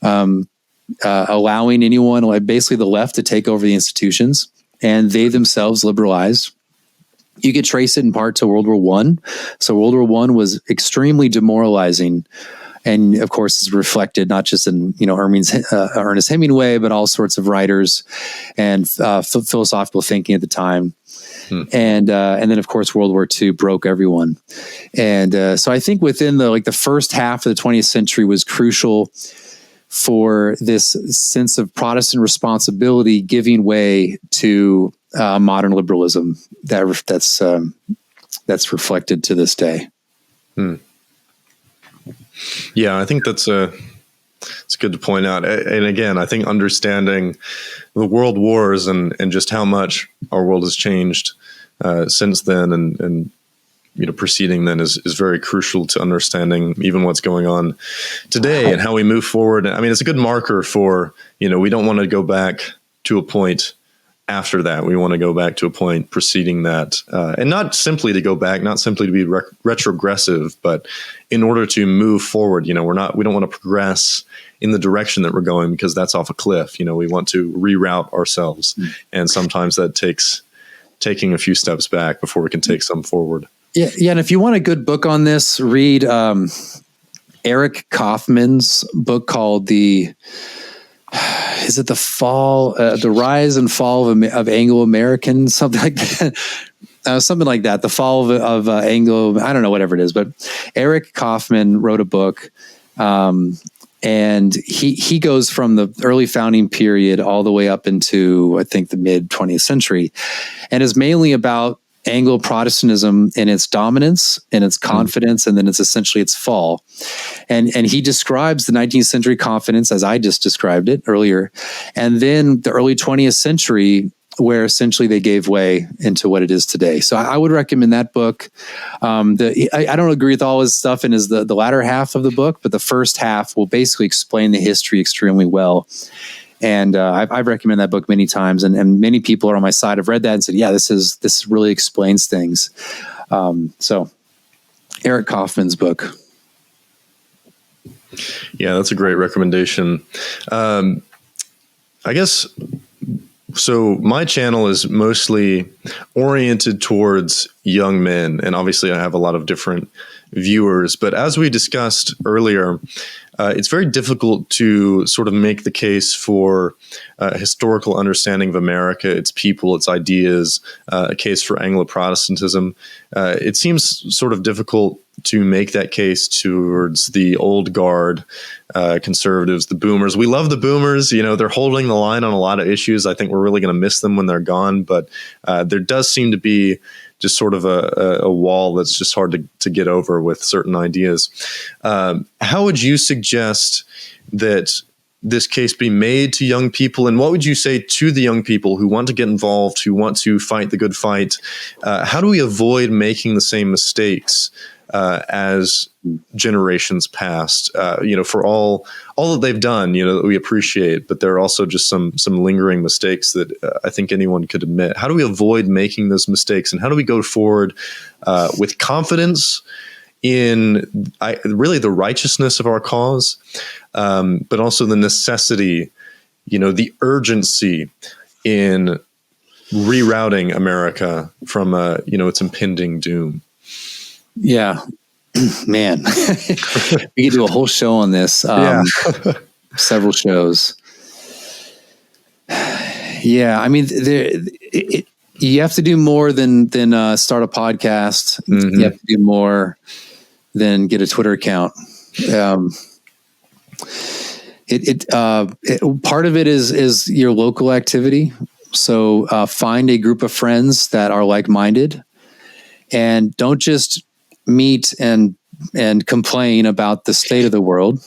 allowing anyone, like basically the left, to take over the institutions, and they themselves liberalized. You could trace it in part to World War I. So World War I was extremely demoralizing, and of course is reflected not just in Ernest Hemingway, but all sorts of writers and philosophical thinking at the time. And then of course World War II broke everyone. And so I think within the first half of the 20th century was crucial for this sense of Protestant responsibility giving way to modern liberalism that's reflected to this day. Yeah, I think it's good to point out. And again, I think understanding the world wars and just how much our world has changed since then, and proceeding then is very crucial to understanding even what's going on today and how we move forward. I mean, it's a good marker for, we don't want to go back to a point after that. We want to go back to a point preceding that, and not simply to go back, not simply to be retrogressive, but in order to move forward. We don't want to progress in the direction that we're going, because that's off a cliff. We want to reroute ourselves, and sometimes that takes taking a few steps back before we can take some forward. Yeah, and if you want a good book on this, read Eric Kaufman's book called the Rise and Fall of Anglo-Americans, something like that. Something like that. The Fall of Anglo, I don't know, whatever it is. But Eric Kaufman wrote a book, and he goes from the early founding period all the way up into, I think, the mid 20th century, and is mainly about Anglo-Protestantism and its dominance and its confidence, and then it's essentially its fall. And he describes the 19th century confidence as I just described it earlier, and then the early 20th century, where essentially they gave way into what it is today. So I would recommend that book. I don't agree with all his stuff in the latter half of the book, but the first half will basically explain the history extremely well. And I've recommended that book many times, and many people are on my side have read that and said, yeah, this really explains things. So Eric Kaufman's book. Yeah, that's a great recommendation. I guess, so my channel is mostly oriented towards young men, and obviously I have a lot of different viewers, but as we discussed earlier, it's very difficult to sort of make the case for a historical understanding of America, its people, its ideas, a case for Anglo-Protestantism. It seems sort of difficult to make that case towards the old guard, conservatives, the boomers. We love the boomers. They're holding the line on a lot of issues. I think we're really going to miss them when they're gone, but there does seem to be just sort of a wall that's just hard to get over with certain ideas. How would you suggest that this case be made to young people? And what would you say to the young people who want to get involved, who want to fight the good fight? How do we avoid making the same mistakes as generations past, for all that they've done, that we appreciate, but there are also just some lingering mistakes that I think anyone could admit. How do we avoid making those mistakes, and how do we go forward with confidence in really the righteousness of our cause, but also the necessity, the urgency in rerouting America from its impending doom? Yeah, man, we could do a whole show on this. Several shows. Yeah, I mean, you have to do more than start a podcast. Mm-hmm. You have to do more than get a Twitter account. Part of it is your local activity. So find a group of friends that are like-minded, and don't just meet and complain about the state of the world.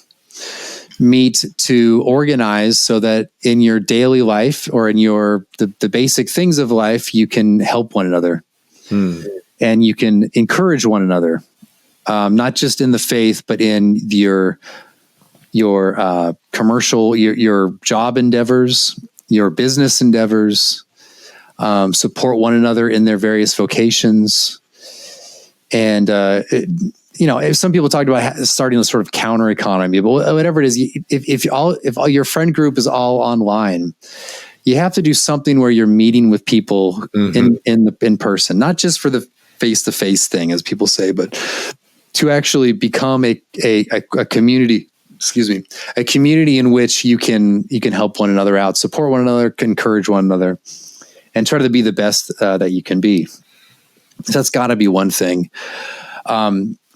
Meet to organize so that in your daily life, or in the basic things of life, you can help one another, and you can encourage one another, not just in the faith, but in your commercial, your job endeavors, your business endeavors. Support one another in their various vocations. And, if some people talked about starting a sort of counter economy, but whatever it is, if all your friend group is all online, you have to do something where you're meeting with people in person, not just for the face-to-face thing, as people say, but to actually become a community, a community in which you can help one another out, support one another, encourage one another, and try to be the best that you can be. So that's got to be one thing.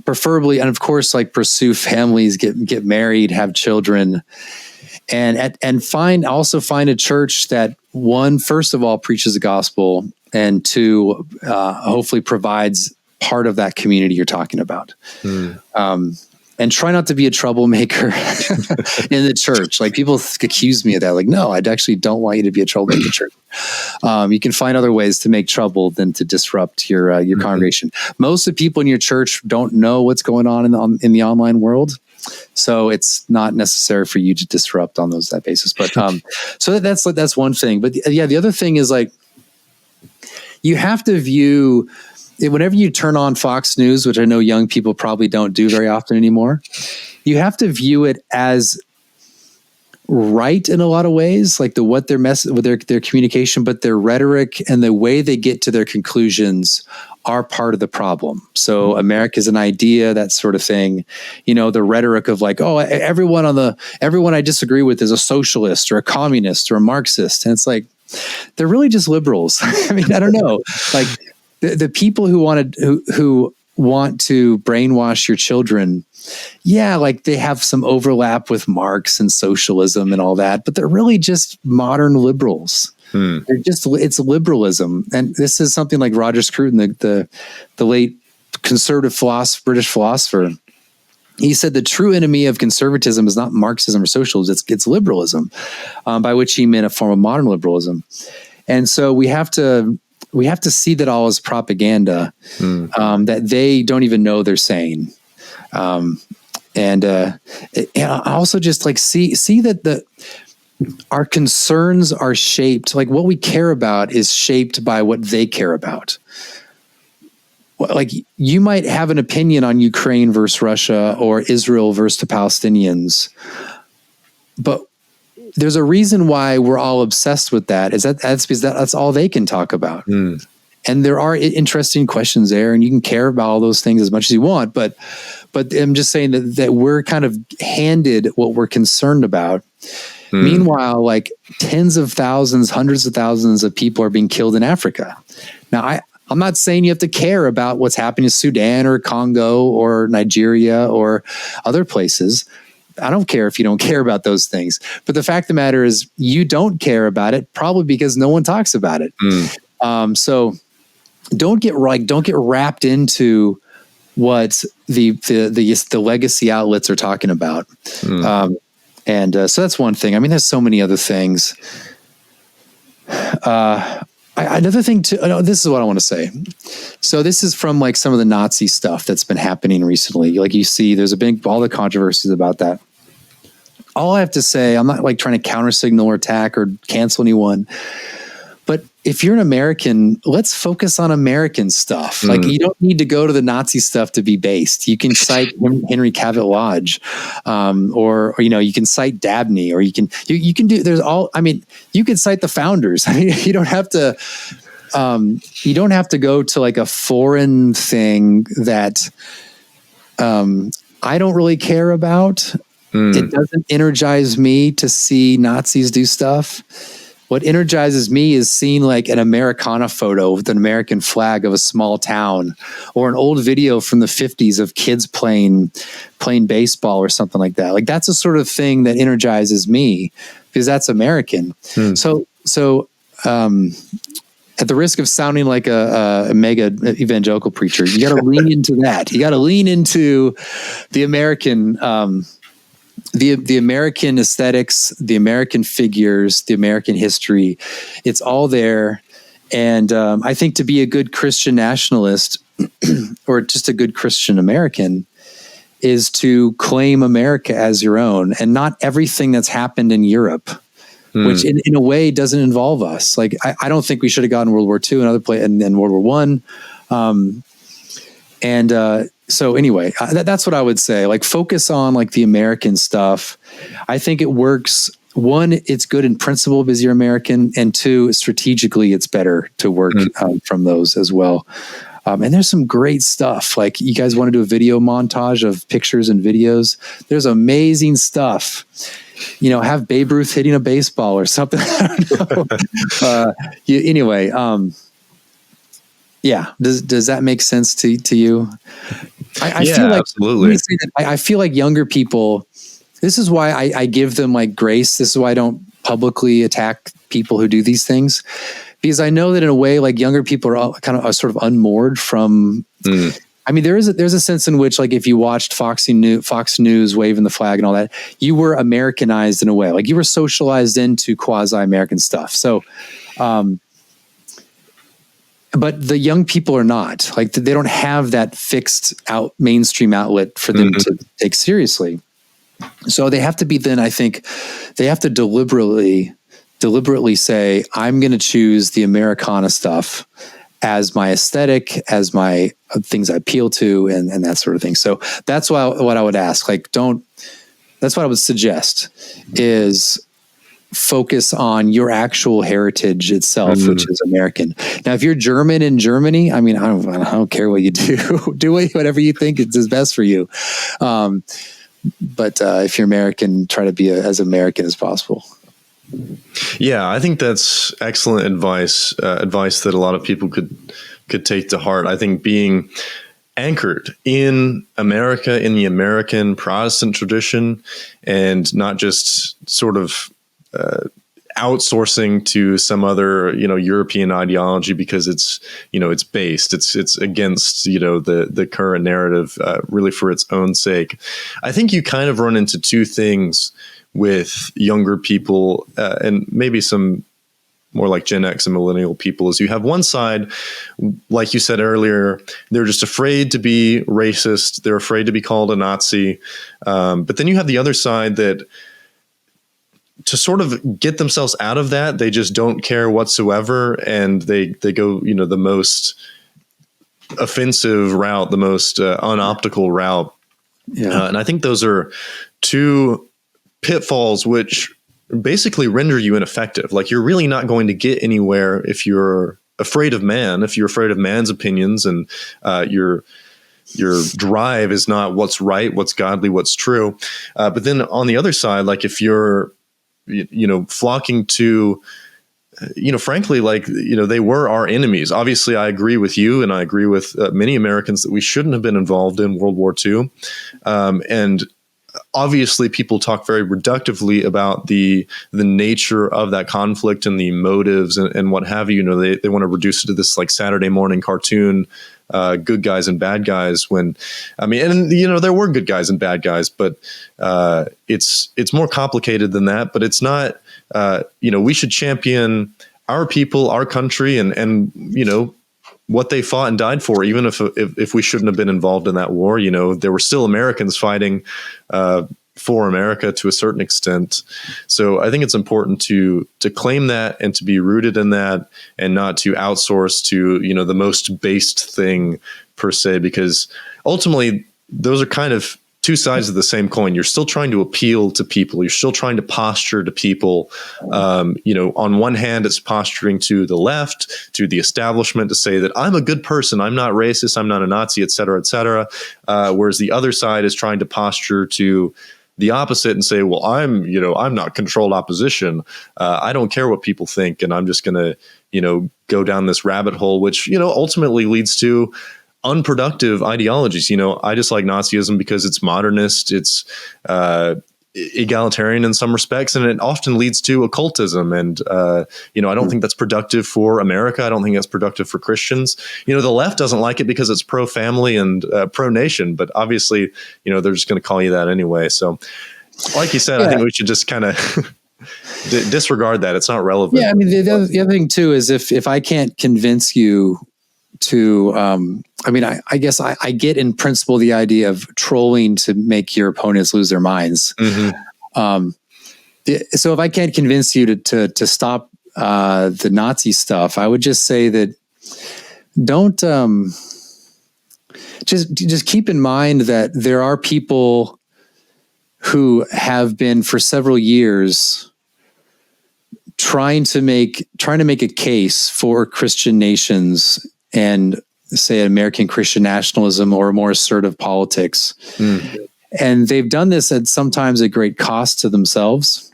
Preferably, and of course, pursue families, get married, have children, and find a church that, one, first of all, preaches the gospel, and two, hopefully provides part of that community you're talking about. and try not to be a troublemaker in the church. Like people accuse me of that. Like, no, I actually don't want you to be a troublemaker in the church. You can find other ways to make trouble than to disrupt your congregation. Most of the people in your church don't know what's going on in the online world. So it's not necessary for you to disrupt on that basis. But so that's one thing. But the other thing is like, you have to view whenever you turn on Fox News, which I know young people probably don't do very often anymore, you have to view it as right in a lot of ways, like what their message with their communication, but their rhetoric and the way they get to their conclusions are part of the problem. So America's an idea, that sort of thing. The rhetoric of like, oh, everyone I disagree with is a socialist or a communist or a Marxist. And it's like, they're really just liberals. I mean, I don't know. Like the people who want to brainwash your children, yeah, like they have some overlap with Marx and socialism and all that, but they're really just modern liberals. It's liberalism. And this is something like Roger Scruton, the late conservative British philosopher. He said the true enemy of conservatism is not Marxism or socialism, it's liberalism, by which he meant a form of modern liberalism. And so we have to see that all as propaganda, that they don't even know they're saying. And also just like see that our concerns are shaped, like what we care about is shaped by what they care about. Like you might have an opinion on Ukraine versus Russia or Israel versus the Palestinians, but there's a reason why we're all obsessed with that. That's because that's all they can talk about. And there are interesting questions there, and you can care about all those things as much as you want. But I'm just saying that we're kind of handed what we're concerned about. Meanwhile, like tens of thousands, hundreds of thousands of people are being killed in Africa. Now, I'm not saying you have to care about what's happening in Sudan or Congo or Nigeria or other places. I don't care if you don't care about those things. But the fact of the matter is you don't care about it, probably because no one talks about it. So don't get wrapped into what the legacy outlets are talking about. And so that's one thing. I mean, there's so many other things. Another thing too, this is what I want to say. So this is from like some of the Nazi stuff that's been happening recently. Like you see, there's all the controversies about that. All I have to say, I'm not like trying to counter signal or attack or cancel anyone, but if you're an American, let's focus on American stuff. Like you don't need to go to the Nazi stuff to be based. You can cite Henry Cabot Lodge, or you can cite Dabney, or you can do. There's all. I mean, you can cite the founders. I mean, you don't have to. You don't have to go to like a foreign thing that I don't really care about. It doesn't energize me to see Nazis do stuff. What energizes me is seeing like an Americana photo with an American flag of a small town, or an old video from the 50s of kids playing baseball or something like that. Like that's the sort of thing that energizes me because that's American. So at the risk of sounding like a mega evangelical preacher, you got to lean into that. You got to lean into the American, the American aesthetics, the American figures, the American history. It's all there. And I think to be a good Christian nationalist or just a good Christian American is to claim America as your own, and not everything that's happened in Europe, which in a way doesn't involve us. Like, I don't think we should have gotten World War II and other and World War I. So anyway, that's what I would say. Like, focus on like the American stuff. I think it works. One, it's good in principle because you're American, and two, strategically, it's better to work from those as well. And there's some great stuff. Like, you guys want to do a video montage of pictures and videos? There's amazing stuff. Have Babe Ruth hitting a baseball or something. I don't know. Anyway, yeah. Does that make sense to you? I feel like, absolutely. I feel like younger people, this is why I give them like grace. This is why I don't publicly attack people who do these things, because I know that in a way, like, younger people are all kind of sort of unmoored from, I mean, there's a sense in which, like, if you watched Fox News waving the flag and all that, you were Americanized in a way. Like, you were socialized into quasi-American stuff. So, but the young people are not. Like, they don't have that fixed out mainstream outlet for them to take seriously. So they have to be, then I think they have to deliberately say, I'm going to choose the Americana stuff as my aesthetic, as my things I appeal to, and that sort of thing. So that's what I would ask. Like, that's what I would suggest, is focus on your actual heritage itself, which is American. Now, if you're German in Germany, I mean, I don't care what you do. Do whatever you think is best for you. But if you're American, try to be as American as possible. Yeah, I think that's excellent advice. Advice that a lot of people could take to heart. I think being anchored in America, in the American Protestant tradition, and not just sort of outsourcing to some other, European ideology because it's based, it's against, the current narrative, really for its own sake. I think you kind of run into two things with younger people, and maybe some more like Gen X and millennial people, is you have one side, like you said earlier, they're just afraid to be racist. They're afraid to be called a Nazi. But then you have the other side that, to sort of get themselves out of that, they just don't care whatsoever. And they go, the most offensive route, the most unoptical route. Yeah. And I think those are two pitfalls which basically render you ineffective. Like, you're really not going to get anywhere if you're afraid of man, if you're afraid of man's opinions, and your drive is not what's right, what's godly, what's true. But then on the other side, like, if you're, flocking to, frankly, like, they were our enemies. Obviously, I agree with you, and I agree with many Americans that we shouldn't have been involved in World War II. And obviously, people talk very reductively about the nature of that conflict and the motives and what have you. They want to reduce it to this like Saturday morning cartoon, good guys and bad guys. When, I mean, and there were good guys and bad guys, but it's more complicated than that. But it's not. We should champion our people, our country, and what they fought and died for, even if we shouldn't have been involved in that war. There were still Americans fighting for America to a certain extent. So I think it's important to claim that and to be rooted in that, and not to outsource to, the most based thing per se, because ultimately those are kind of two sides of the same coin. You're still trying to appeal to people. You're still trying to posture to people. On one hand, it's posturing to the left, to the establishment, to say that I'm a good person, I'm not racist, I'm not a Nazi, et cetera, et cetera. Whereas the other side is trying to posture to the opposite and say, well, I'm not controlled opposition. I don't care what people think, and I'm just going to, go down this rabbit hole, which, ultimately leads to unproductive ideologies. I dislike Nazism because it's modernist, it's egalitarian in some respects, and it often leads to occultism. And I don't think that's productive for America. I don't think that's productive for Christians. The left doesn't like it because it's pro-family and pro-nation, but obviously, they're just going to call you that anyway. So, like you said, I think we should just kind of disregard that. It's not relevant. Yeah, I mean, the other thing too is if I can't convince you to, I guess I get in principle the idea of trolling to make your opponents lose their minds. Mm-hmm. So if I can't convince you to stop the Nazi stuff, I would just say that don't just keep in mind that there are people who have been for several years trying to make a case for Christian nations and say American Christian nationalism or more assertive politics. Mm. And they've done this at sometimes at great cost to themselves,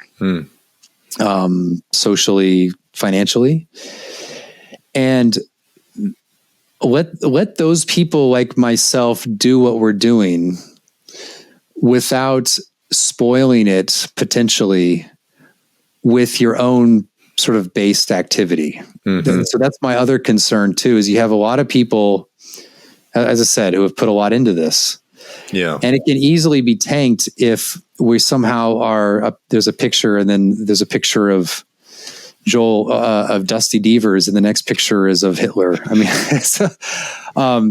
socially, financially. And let those people like myself do what we're doing without spoiling it potentially with your own sort of based activity. Mm-hmm. So that's my other concern too, is you have a lot of people, as I said, who have put a lot into this. Yeah. And it can easily be tanked if we somehow there's a picture, and then there's a picture of Joel, of Dusty Devers, and the next picture is of Hitler. I mean,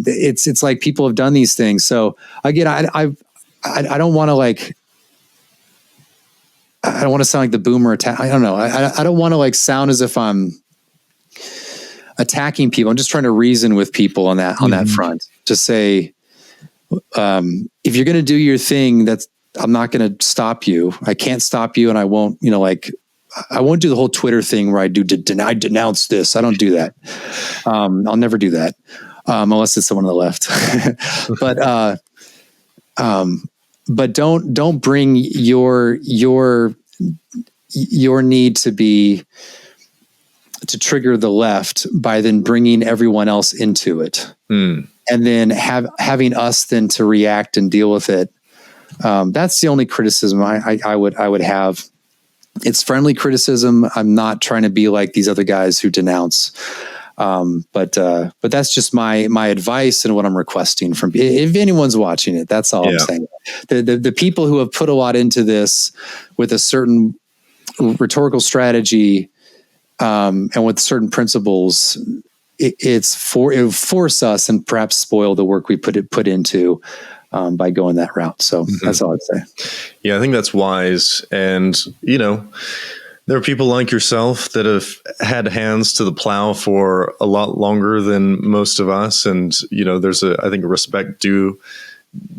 it's like people have done these things. So again, I don't want to I don't want to sound like the boomer attack. I don't know. I don't want to sound as if I'm attacking people. I'm just trying to reason with people on that front, to say, if you're going to do your thing, I'm not going to stop you. I can't stop you. And I won't, I won't do the whole Twitter thing where I denounce this. I don't do that. I'll never do that. Unless it's someone on the left, but don't bring your need to trigger the left by then bringing everyone else into it. And then having us then to react and deal with it. That's the only criticism I would have. It's friendly criticism. I'm not trying to be like these other guys who denounce. But that's just my advice and what I'm requesting from, if anyone's watching it. That's all I'm saying. The people who have put a lot into this with a certain rhetorical strategy, and with certain principles, it will force us and perhaps spoil the work we put into by going that route. So that's all I'd say. Yeah, I think that's wise. And, there are people like yourself that have had hands to the plow for a lot longer than most of us. And, there's I think a respect due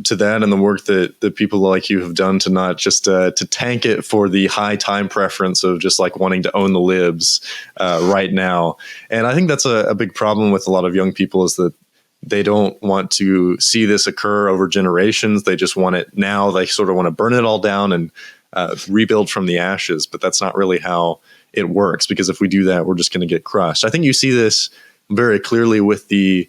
to that and the work that people like you have done to not just to tank it for the high time preference of just wanting to own the libs right now. And I think that's a big problem with a lot of young people, is that they don't want to see this occur over generations. They just want it now. They sort of want to burn it all down and rebuild from the ashes. But that's not really how it works, because if we do that, we're just going to get crushed. I think you see this very clearly with the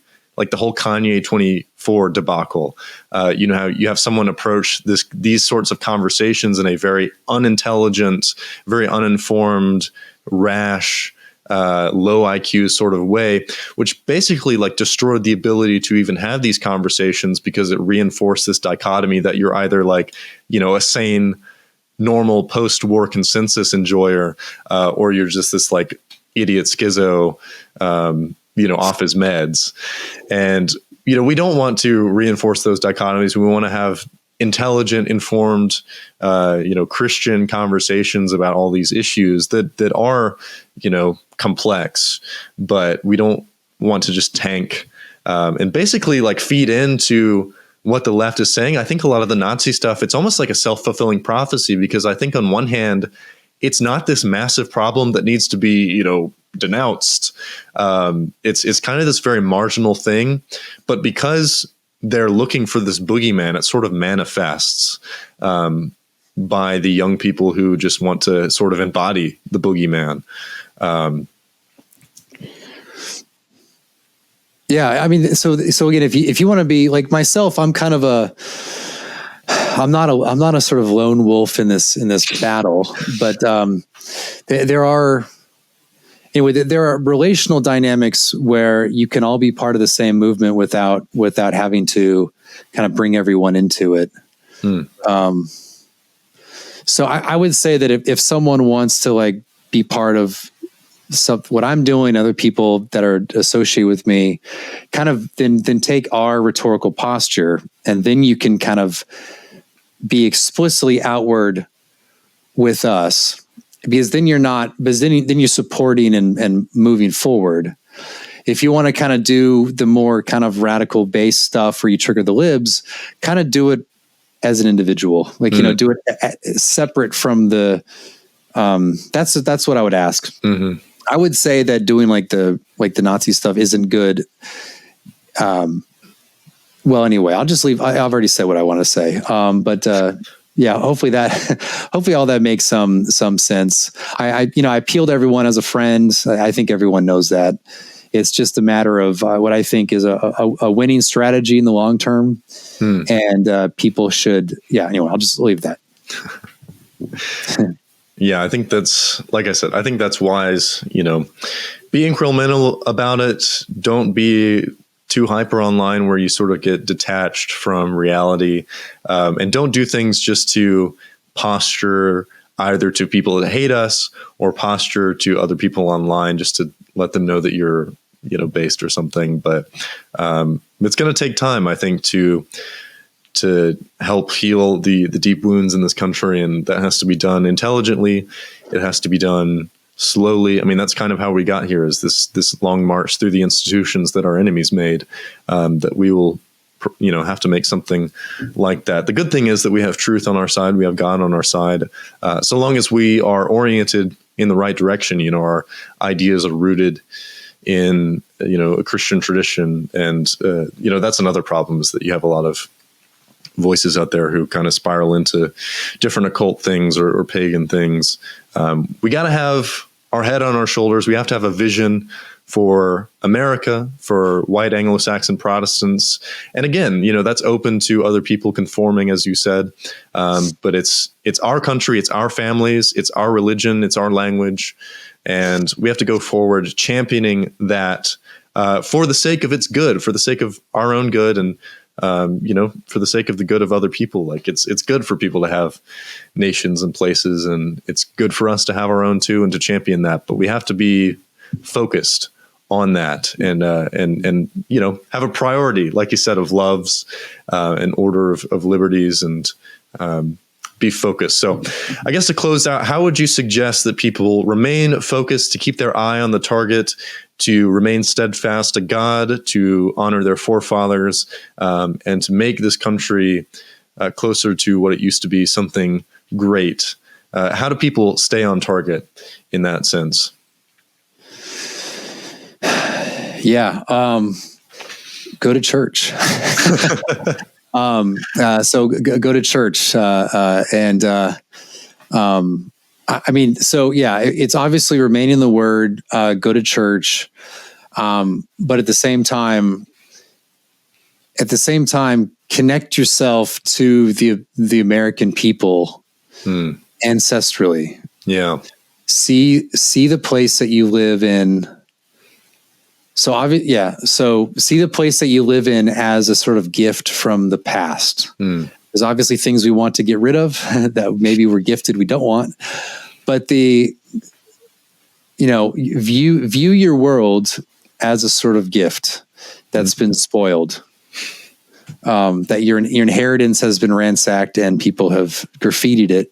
whole Kanye 24 debacle. How you have someone approach these sorts of conversations in a very unintelligent, very uninformed, rash, low IQ sort of way, which basically destroyed the ability to even have these conversations, because it reinforced this dichotomy that you're either a sane, normal post-war consensus enjoyer, or you're just this idiot schizo, off his meds. And, we don't want to reinforce those dichotomies. We want to have intelligent, informed, Christian conversations about all these issues that are, complex, but we don't want to just tank and basically feed into what the left is saying. I think a lot of the Nazi stuff, it's almost like a self-fulfilling prophecy, because I think on one hand, it's not this massive problem that needs to be, denounced. It's kind of this very marginal thing, but because they're looking for this boogeyman, it sort of manifests by the young people who just want to sort of embody the boogeyman. Yeah, I mean, so again, if you want to be like myself, I'm kind of I'm not a sort of lone wolf in this battle, but there are relational dynamics where you can all be part of the same movement without having to kind of bring everyone into it. So I would say that if someone wants to be part of what I'm doing, other people that are associated with me, kind of then take our rhetorical posture, and then you can kind of be explicitly outward with us, because then you're supporting and moving forward. If you want to kind of do the more kind of radical base stuff where you trigger the libs, kind of do it as an individual, do it separate from the, that's what I would ask. Mm-hmm. I would say that doing the Nazi stuff isn't good. Well, anyway, I'll just leave. I've already said what I want to say. Yeah, hopefully all that makes some sense. I peeled everyone as a friend. I think everyone knows that. It's just a matter of what I think is a winning strategy in the long term. And people should, anyway, I'll just leave that. Yeah, I think that's, like I said, I think that's wise. Be incremental about it. Don't be too hyper online where you sort of get detached from reality, and don't do things just to posture either to people that hate us or posture to other people online just to let them know that you're, based or something. But it's going to take time, I think, to help heal the deep wounds in this country. And that has to be done intelligently. It has to be done slowly. I mean, that's kind of how we got here, is this long march through the institutions that our enemies made, that we will, have to make something like that. The good thing is that we have truth on our side. We have God on our side. So long as we are oriented in the right direction, our ideas are rooted in, a Christian tradition. And, that's another problem, is that you have a lot of voices out there who kind of spiral into different occult things or pagan things. We got to have our head on our shoulders. We have to have a vision for America, for white Anglo-Saxon Protestants. And again, that's open to other people conforming, as you said. But it's our country, it's our families, it's our religion, it's our language. And we have to go forward championing that for the sake of its good, for the sake of our own good, and for the sake of the good of other people. Like it's good for people to have nations and places, and it's good for us to have our own too, and to champion that. But we have to be focused on that, and have a priority, like you said, of loves, an order of liberties, and be focused. So I guess to close out, how would you suggest that people remain focused, to keep their eye on the target, to remain steadfast to God, to honor their forefathers, and to make this country closer to what it used to be, something great? How do people stay on target in that sense? Yeah. Go to church. So go to church. It's obviously remain in the word, go to church. But at the same time, connect yourself to the American people ancestrally. Yeah. See the place that you live in. So see the place that you live in as a sort of gift from the past. There's obviously things we want to get rid of that maybe we're gifted we don't want, but view your world as a sort of gift that's been spoiled, that your inheritance has been ransacked and people have graffitied it,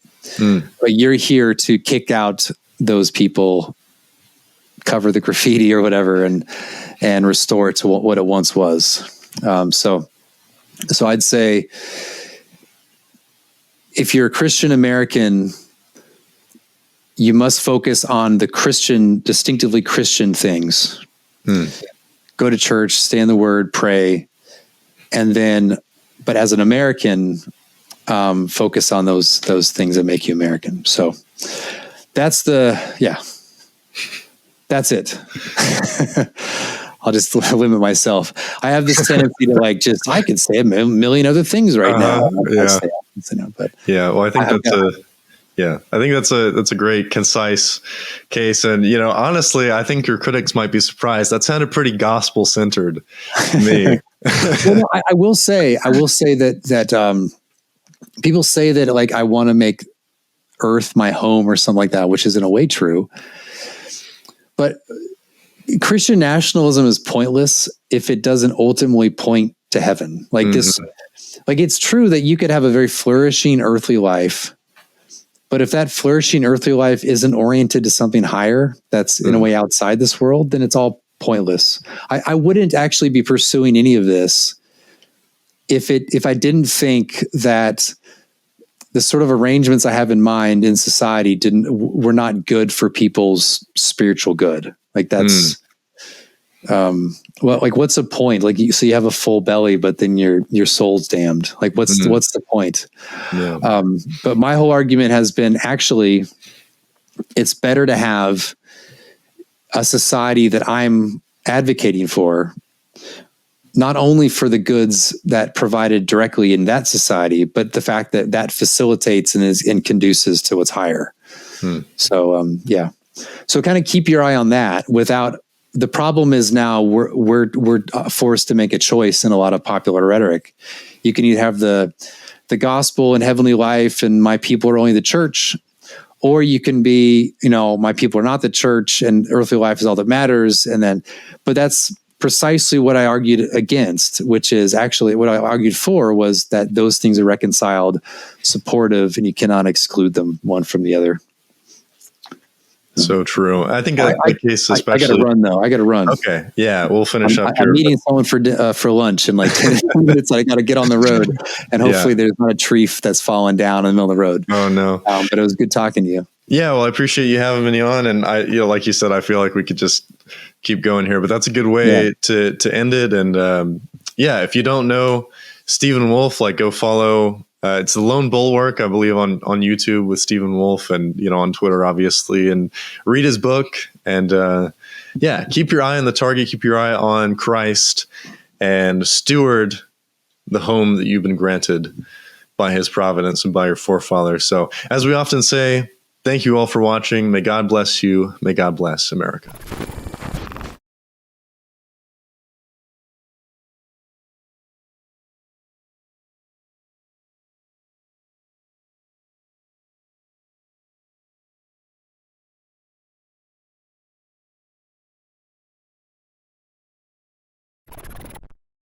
but you're here to kick out those people, cover the graffiti or whatever, and restore it to what it once was. So I'd say, if you're a Christian American, you must focus on the distinctively Christian things. Go to church, stay in the word, pray, but as an American, focus on those things that make you American. So that's it. I'll just limit myself. I have this tendency to I could say a million other things right now. But well, I think that's a great, concise case. And, honestly, I think your critics might be surprised. That sounded pretty gospel centered to me. Well, I will say that people say that I want to make Earth my home or something like that, which is in a way true. But Christian nationalism is pointless if it doesn't ultimately point to heaven. It's true that you could have a very flourishing earthly life, but if that flourishing earthly life isn't oriented to something higher, that's in a way outside this world, then it's all pointless. I wouldn't actually be pursuing any of this if I didn't think that the sort of arrangements I have in mind in society were not good for people's spiritual good. That's, what's the point? So you have a full belly, but then your soul's damned. What's the point? Yeah. But my whole argument has been, actually, it's better to have a society that I'm advocating for, not only for the goods that provided directly in that society, but the fact that facilitates and conduces to what's higher. So, So kind of keep your eye on that without the problem is now we're forced to make a choice in a lot of popular rhetoric. You can either have the gospel and heavenly life and my people are only the church, or you can be, my people are not the church and earthly life is all that matters. But that's precisely what I argued against, which is actually what I argued for, was that those things are reconciled, supportive, and you cannot exclude them one from the other. So true. I think that case, especially. I got to run though. I got to run. Okay. Yeah. We'll finish up here. I'm meeting someone for lunch in like 10 minutes. I got to get on the road, and hopefully there's not a tree that's fallen down in the middle of the road. Oh no. But it was good talking to you. Yeah. Well, I appreciate you having me on, and like you said, I feel like we could just keep going here, but that's a good way to end it. And if you don't know Stephen Wolfe, go follow. It's the Lone Bulwark, I believe, on YouTube with Stephen Wolfe, and on Twitter, obviously, and read his book. And keep your eye on the target, keep your eye on Christ, and steward the home that you've been granted by His providence and by your forefathers. So, as we often say, thank you all for watching. May God bless you. May God bless America.